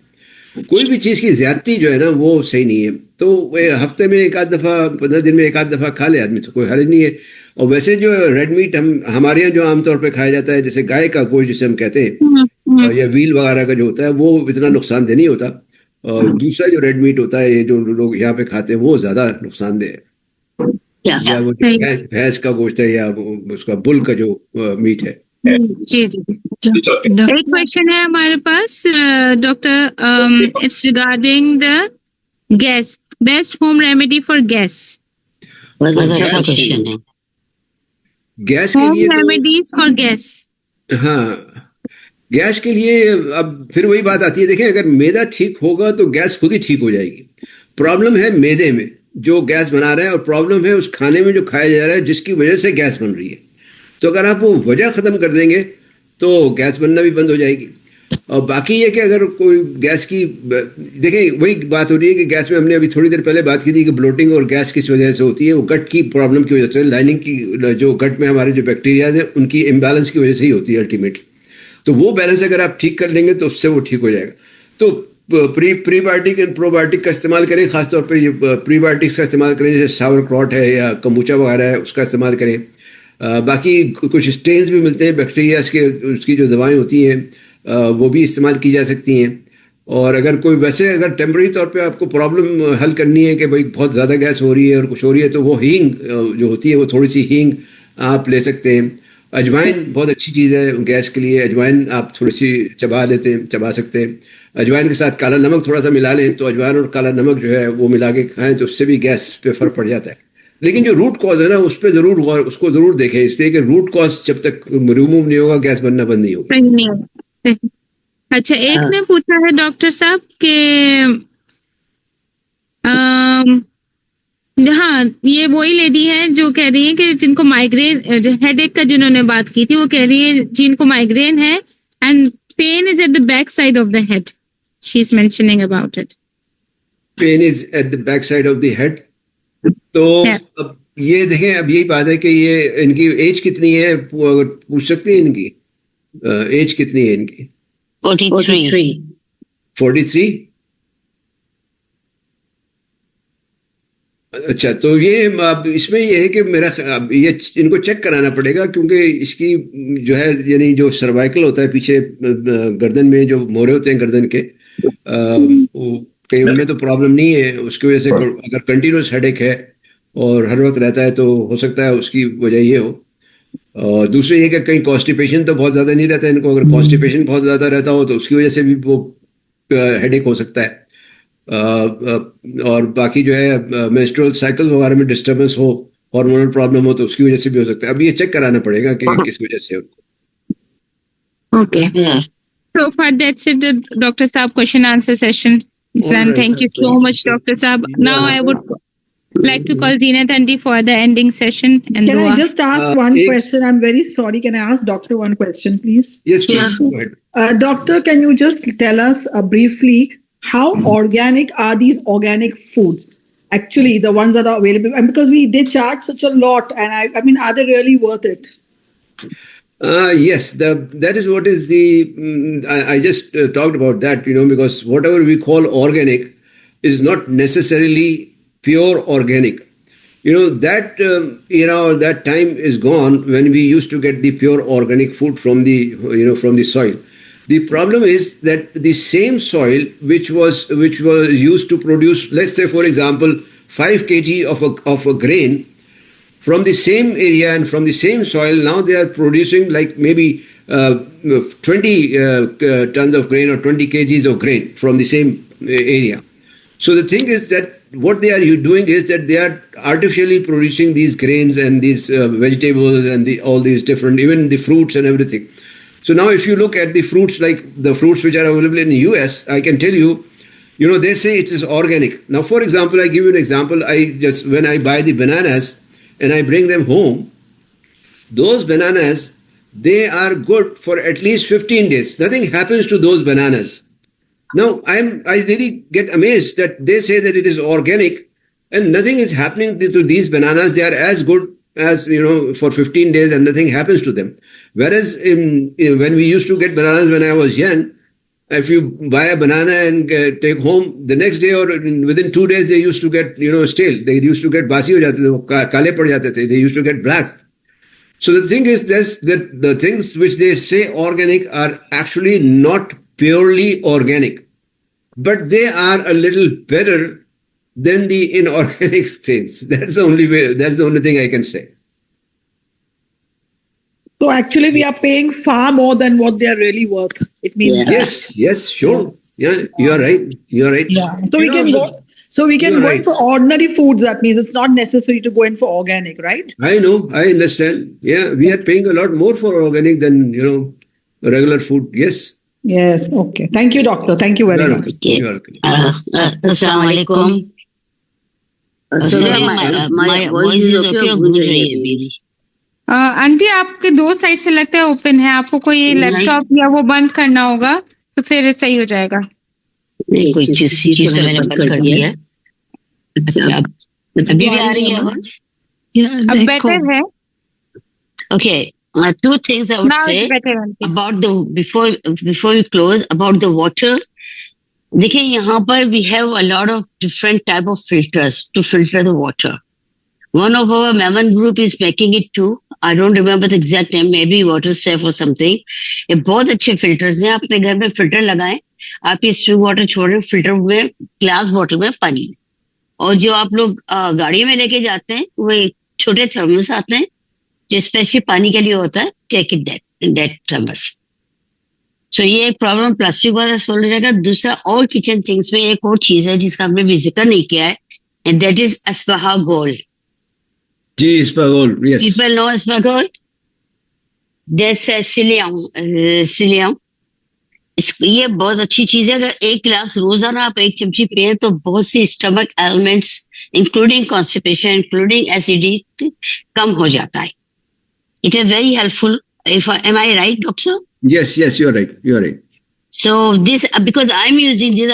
कोई भी चीज़ की ज्यादती जो है ना वो सही नहीं है। तो हफ्ते में एक आध दफ़ा, 15 दिन में एक आध दफ़ा खा ले आदमी तो कोई हर्ज नहीं है। और वैसे जो रेड मीट हमारे यहाँ जो आमतौर पे खाया जाता है, जैसे गाय का गोश्त जिसे हम कहते हैं, या व्हील वगैरह का जो होता है, वो इतना नुकसानदेह नहीं होता। और दूसरा जो रेड मीट होता है, ये जो लोग यहाँ पे खाते हैं, वो ज़्यादा नुकसानदेह है। या वो भैंस का गोश्त है, या उसका बुल का जो मीट है। जी जी। एक क्वेश्चन है हमारे पास doctor, it's regarding the gas, best home remedy for gas. अच्छा क्वेश्चन है। गैस के होम लिए रेमेडीज फॉर गैस। हाँ, गैस के लिए अब फिर वही बात आती है। देखें, अगर मैदा ठीक होगा तो गैस खुद ही ठीक हो जाएगी। प्रॉब्लम है मैदे में जो गैस बना रहा है, और प्रॉब्लम है उस खाने में जो खाया जा रहा है जिसकी वजह से गैस बन रही है। तो अगर आप वो वजह ख़त्म कर देंगे तो गैस बनना भी बंद हो जाएगी। और बाकी ये कि अगर कोई गैस की, देखें वही बात हो रही है कि गैस में हमने अभी थोड़ी देर पहले बात की थी कि ब्लोटिंग और गैस किस वजह से होती है, वो गट की प्रॉब्लम की वजह से, लाइनिंग की, जो गट में हमारे जो बैक्टीरियाज हैं उनकी इम्बैलेंस की वजह से ही होती है अल्टीमेटली। तो वो बैलेंस अगर आप ठीक कर लेंगे तो उससे वो ठीक हो जाएगा। तो प्रीबायोटिक एंड प्रोबायोटिक का इस्तेमाल करें, खासतौर पर ये प्रीबायोटिक्स का इस्तेमाल करें, जैसे सावर क्रॉट है या कम्बुचा वगैरह है, उसका इस्तेमाल करें। बाकी कुछ स्टेन्स भी मिलते हैं बैक्टीरियाज के, उसकी जो दवाएं होती हैं वो भी इस्तेमाल की जा सकती हैं। और अगर कोई वैसे अगर टेम्परेरी तौर पे आपको प्रॉब्लम हल करनी है कि भाई बहुत ज़्यादा गैस हो रही है और कुछ हो रही है, तो वो हींग जो होती है, वो थोड़ी सी हींग आप ले सकते हैं। अजवाइन बहुत अच्छी चीज़ है गैस के लिए, अजवाइन आप थोड़ी सी चबा सकते हैं। अजवाइन के साथ काला नमक थोड़ा सा मिला लें, तो अजवाइन और काला नमक जो है वो मिला के खाएँ तो उससे भी गैस पे फ़र्क पड़ जाता है। लेकिन जो रूट कॉज है ना उस पर जरूर उसको जरूर देखें, इसलिए कि रूट कॉज जब तक रिमूव नहीं होगा गैस बनना बंद नहीं होगा। सही नहीं है। अच्छा, एक ने पूछा है डॉक्टर साहब कि हाँ, ये वही लेडी है जो कह रही है कि जिनको माइग्रेन हेडेक का जिन्होंने बात की थी, वो कह रही है जिनको माइग्रेन है and pain is at the back side of the head, she is mentioning about it. Pain is at the back side of the head. तो Yeah. अब ये देखें, अब यही बात है कि ये इनकी एज कितनी है, अगर पूछ सकते हैं इनकी एज कितनी है इनकी? 43. 43। अच्छा, तो ये अब इसमें ये है कि मेरा अब ये इनको चेक कराना पड़ेगा, क्योंकि इसकी जो है यानी जो सर्वाइकल होता है पीछे गर्दन में जो मोरे होते हैं गर्दन के, वो कहीं उनमें तो प्रॉब्लम नहीं है, उसकी वजह से अगर कंटिन्यूस हेडेक है और हर वक्त रहता है तो हो सकता है उसकी वजह ये हो। और दूसरी ये कि कहीं कॉन्स्टिपेशन तो बहुत ज़्यादा नहीं रहता है इनको, अगर कॉन्स्टिपेशन बहुत ज़्यादा रहता हो तो उसकी वजह से भी वो हेडेक हो सकता है। और बाकी जो है मेंस्ट्रुअल साइकिल वगैरह में डिस्टर्बेंस हो, हार्मोनल प्रॉब्लम हो तो उसकी वजह से भी हो सकता है। अब ये चेक कराना पड़ेगा कि किस वजह से हो। Okay. Yeah. So far that's it, Dr. Saab, question answer session. All And right. thank you so much, Dr. Saab. Now I would like to call Zeenat Andy for the ending session and Can I dua. just ask one question? I'm very sorry. Can I ask doctor one question, please? Yes, please. Go ahead. Doctor, can you just tell us briefly how organic are these organic foods? Actually, the ones that are available, and because they charge such a lot, and I mean, are they really worth it? Yes, that is what is the. I just talked about that, because whatever we call organic is not necessarily pure organic. That that time is gone when we used to get the pure organic food from the from the soil. The problem is that the same soil which was used to produce, let's say for example, 5 kg of a grain from the same area and from the same soil, now they are producing like maybe 20 tons of grain or 20 kgs of grain from the same area. So the thing is that what they are doing is that they are artificially producing these grains and these vegetables and all these different, even the fruits and everything. So now if you look at the fruits, like the fruits which are available in the US, I can tell you, they say it is organic. Now, for example, I give you an example. When I buy the bananas and I bring them home, those bananas, they are good for at least 15 days. Nothing happens to those bananas. Now, I really get amazed that they say that it is organic and nothing is happening to these bananas. They are as good as, for 15 days and nothing happens to them. Whereas when we used to get bananas when I was young, if you buy a banana and take home, the next day or within 2 days, they used to get, stale. They used to get basi ho jate the, kale pad jate the. They used to get black. So the thing is that the things which they say organic are actually not purely organic, but they are a little better than the inorganic things. That's the only way. That's the only thing I can say. So actually, we are paying far more than what they are really worth. It means Yeah. Yes, sure. Yeah, you are right. You are right. Yeah. So we can go. So we can You're go right. in for ordinary foods. That means it's not necessary to go in for organic, right? I know. I understand. Yeah, we are paying a lot more for organic than regular food. Yes. Yes. Okay. Thank you, doctor. Thank you very You're much. welcome. Okay. You're welcome. Assalamu alaikum. Sorry, my voice is okay. गूंज रही है अभी। आंटी, आपके दो साइड से लगता है ओपन है, आपको कोई नहीं। लैपटॉप या वो बंद करना होगा तो फिर सही हो जाएगा। नहीं, कोई चीज तो मैंने बंद कर दिया है। अच्छा, अभी भी आ रही है आवाज? Yeah, अब echo. बेटर है। Okay, two things I would Now say it's better, aunty. about the before we close about the water. देखिए यहाँ पर we have a lot of different type of filters to filter the water. One of our Mammon group is making it too. I don't remember the exact name, maybe WaterSafe or something. ये बहुत अच्छे filters हैं, अपने घर में filter लगाएं, आप ये स्विंग वाटर छोड़ें फिल्टर में, ग्लास बॉटल में पानी, और जो आप लोग गाड़ी में लेके जाते हैं वो एक छोटे थर्मस आते हैं जो स्पेशली पानी के लिए होता है, टेक इट दैट थर्मस। सो ये एक प्रॉब्लम प्लास्टिक वाला सोल्व हो जाएगा। दूसरा, और किचन थिंग्स में एक और चीज है जिसका हमने भी जिक्र नहीं किया है, and that is isabgol. जी Spagol, yes. People know Spagol. There's psyllium. ये बहुत अच्छी चीज है. अगर एक गिलास रोजाना आप एक चमची पिए तो बहुत सी stomach ailments including constipation, including acidity कम हो जाता है. It is very helpful. Am I right, doctor? Yes, you're right. So this, because I'm using this,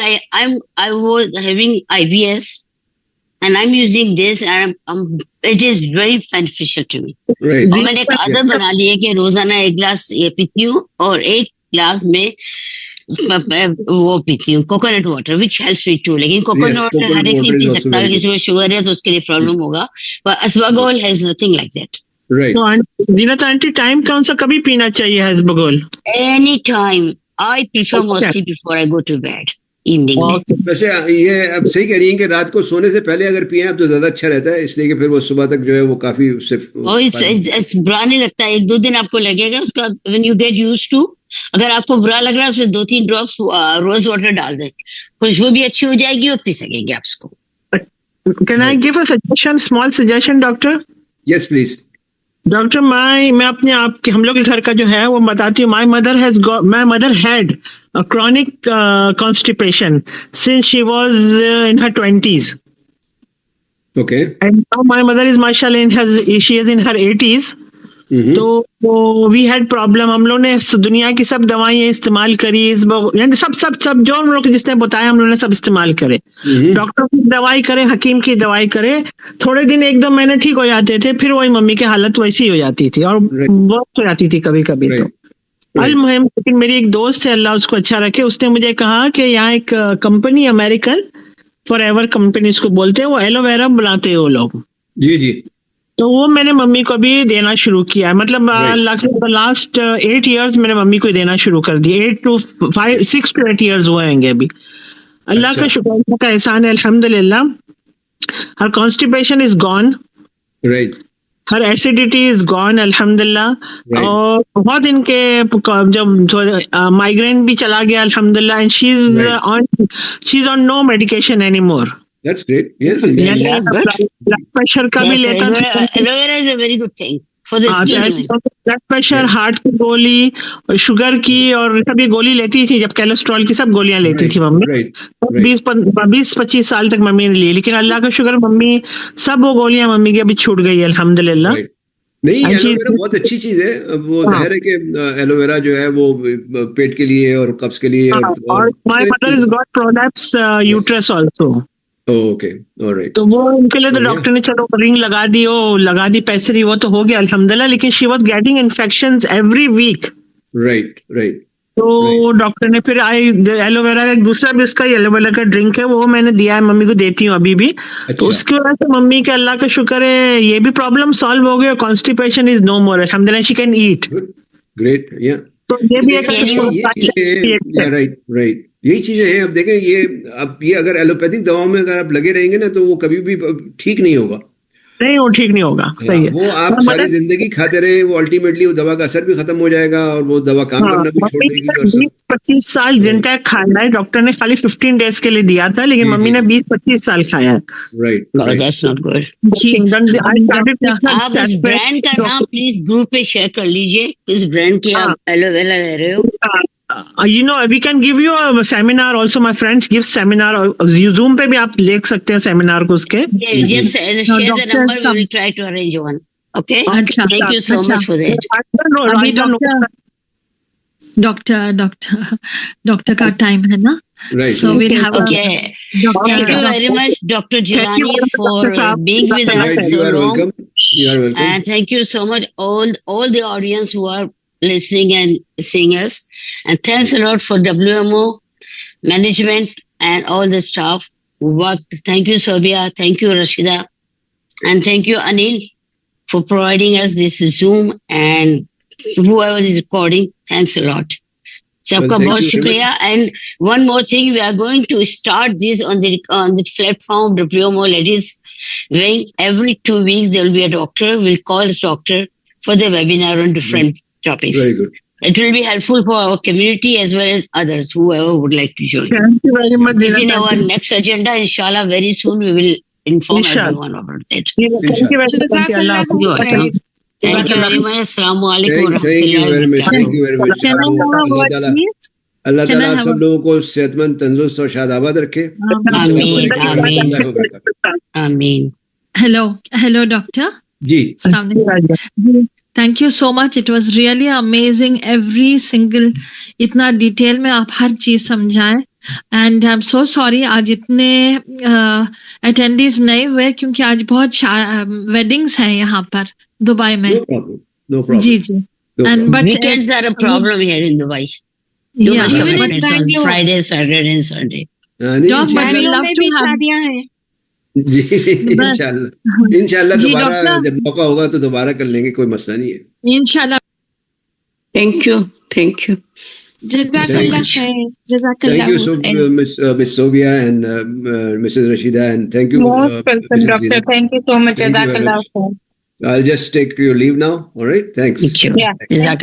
I was having IBS, and I'm using this, and it is very beneficial to me. Right. और मैंने एक आदत बना ली है कि रोजाना एक गिलास ये पीती हूँ और एक गिलास में वो पीती हूँ coconut water, which helps me to. लेकिन कोकोनट वाटर हर एक नहीं पी सकता. किसी को शुगर है तो उसके लिए प्रॉब्लम होगा. पर isabgol has nothing like that. Right. तो जीनत आंटी, टाइम कौन सा कभी पीना चाहिए हस्बगोल? Any time. I prefer mostly before I go to bed evening में. वैसे ये आप सही कह रही हैं कि रात को सोने से पहले अगर पिए आप तो ज्यादा अच्छा रहता है, इसलिए कि फिर वो सुबह तक जो है वो काफी उससे बुरा नहीं लगता. 1-2 दिन आपको लगेगा. उसका when you get used to, अगर आपको बुरा लग रहा है उसमें 2-3 ड्रॉप्स रोज वाटर डाल दें, खुशबू भी अच्छी हो जाएगी और पी सकेंगे आप उसको. Can I give a suggestion, small suggestion doctor? Yes please. Doctor, मैं अपने आप के, हम लोग के घर का जो है वो बताती हूँ. My mother had chronic constipation since she was in her 20s. Okay. And now my mother is mashallah she is in her 80s. तो we had problem. हम लोग ने दुनिया की सब दवाइयाँ इस्तेमाल करी, यानी सब जो हम लोग जिसने बताया हम लोग ने सब इस्तेमाल करे. डॉक्टर की दवाई करे, हकीम की दवाई करे, थोड़े दिन 1-2 महीने ठीक हो जाते थे, फिर वही मम्मी की हालत वैसी हो जाती थी और बहुत हो जाती थी कभी कभी. तो अलमुहिम, लेकिन मेरी एक दोस्त है, अल्लाह उसको अच्छा रखे, उसने मुझे कहा कि यहाँ एक कंपनी, अमेरिकन फॉरएवर कंपनी उसको बोलते हैं, वो एलोवेरा बनाते हैं वो लोग. जी. तो वो मैंने मम्मी को भी देना शुरू किया है. मतलब लास्ट 8 years मैंने मम्मी को देना शुरू कर दिया. 6 to 8 years हुए हैं अभी. अल्लाह का शुक्र, अल्लाह का एहसान है, अल्हम्दुलिल्लाह. Her constipation is gone. Right. Her acidity is gone, अल्हम्दुलिल्लाह. और बहुत इनके जब माइग्रेन भी चला गया, अल्हम्दुलिल्लाह. And she is on no medication any more. That's great. Yeah. Blood pressure का भी लेता था. Aloe vera is a very good thing for the skin. Blood pressure, heart की गोली, शुगर की और सभी गोली लेती थी. जब कोलेस्ट्रॉल की सब गोलियां लेती थी मम्मी. 20-25 साल तक मम्मी ने ली, लेकिन अल्लाह का शुक्र मम्मी सब वो गोलियां मम्मी की अभी छूट गई है, अल्हम्दुलिल्लाह. नहीं, एलोवेरा बहुत अच्छी चीज है. अब वो जाहिर है कि एलोवेरा जो है वो पेट के लिए और कब्ज के लिए. और my mother is got prolapse uterus also. Okay, alright. तो वो उनके लिए तो डॉक्टर ने चलो रिंग लगा दी पैसरी, वो तो हो गया अल्हम्दुलिल्लाह. लेकिन she was getting infections every week. Right. तो डॉक्टर ने फिर एलोवेरा का दूसरा भी उसका एलोवेरा का ड्रिंक है, वो मैंने दिया है, मम्मी को देती हूँ अभी भी. तो उसकी वजह से मम्मी के अल्लाह का शुक्र है ये भी प्रॉब्लम सॉल्व हो गया. कॉन्स्टिपेशन इज नो मोर, अल्हम्दुलिल्लाह. She can eat. ग्रेट. या तो ये भी एक राइट. यही चीजें हैं. अब देखें ये अगर एलोपैथिक दवाओं में अगर आप लगे रहेंगे ना तो वो कभी भी ठीक नहीं होगा. वो ठीक नहीं होगा. सही है. वो आप सारी जिंदगी खाते रहे, वो अल्टीमेटली वो दवा का असर भी खत्म हो जाएगा और वो दवा काम करना भी छोड़ देगी. 20-25 साल जिनटेक खाया है. डॉक्टर ने खाली 15 days के लिए दिया था, लेकिन मम्मी ने 20-25 साल खाया है. राइट. That's not good. आप इस ब्रांड का नाम प्लीज ग्रुप पे शेयर कर लीजिए. इस ब्रांड की आप एलोवेरा ले रहे हो. we can give you a seminar also. My friends give seminar. Zoom पे भी आप देख सकते हैं सेमिनार को उसके. Just share the number. We will try to arrange one. Okay. Thank you so much for that. Doctor का टाइम है ना. Right. So we'll have Okay. Thank you very much, Dr. Jilani, for being with us Right. so You are long. welcome. You are welcome. And thank you so much, all the audience who are listening and seeing us. And thanks a lot for WMO management and all the staff who worked. Thank you, Sobia. Thank you, Rashida. And thank you, Anil, for providing us this Zoom, and whoever is recording. Thanks a lot. Sabka thank bahut you, shukriya. And one more thing, we are going to start this on the platform WMO Ladies Wing. Every 2 weeks there will be a doctor. We'll call this doctor for the webinar on different topics. Very good. It will be helpful for our community as well as others, whoever would like to join. Thank you very much. This is in our next agenda. Inshallah, very soon we will inform Inshallah. everyone about it. Thank you very much. Jazakallah You are welcome. Thank you very much. Assalamu alaikum wa Thank you very much. rahmatullahi wa Thank you very much. Can I have a Allah word, Ta'ala please? Allah Can I ताला आप have सब लोगों को सेहतमंद तंदुरुस्त और शादाबाद रखे Ameen, ameen. Ameen. Hello, doctor. जी Thank you so much. It was really amazing. Every single इतना डिटेल में आप हर चीज समझाएं. And I'm so sorry आज इतने attendees नहीं हुए क्योंकि आज बहुत weddings हैं यहाँ पर दुबई में. नो प्रॉब्लम जी जी. No And problem. but Weekends are a problem here in Dubai. Too yeah, much of Even in weekends on Bangalore. Friday, Saturday, and Sunday. हाँ, नहीं, Doc, but we इंशाल्लाह- love में to भी have. शादियां हैं. जी इंशाल्लाह जी, दोबारा डॉक्टर। जब मौका होगा तो दोबारा कर लेंगे कोई मसला नहीं है Inshallah. Thank you. Thank you. Jazakallah khair. Jazakallah thank you so khair. Miss Sobia and Mrs Rashida and thank you Most welcome, doctor. Thank you so much. Thank you very Jazakallah much. khair. I'll just take your leave now. All right. Thanks. Thank you. Yeah. Jazakallah.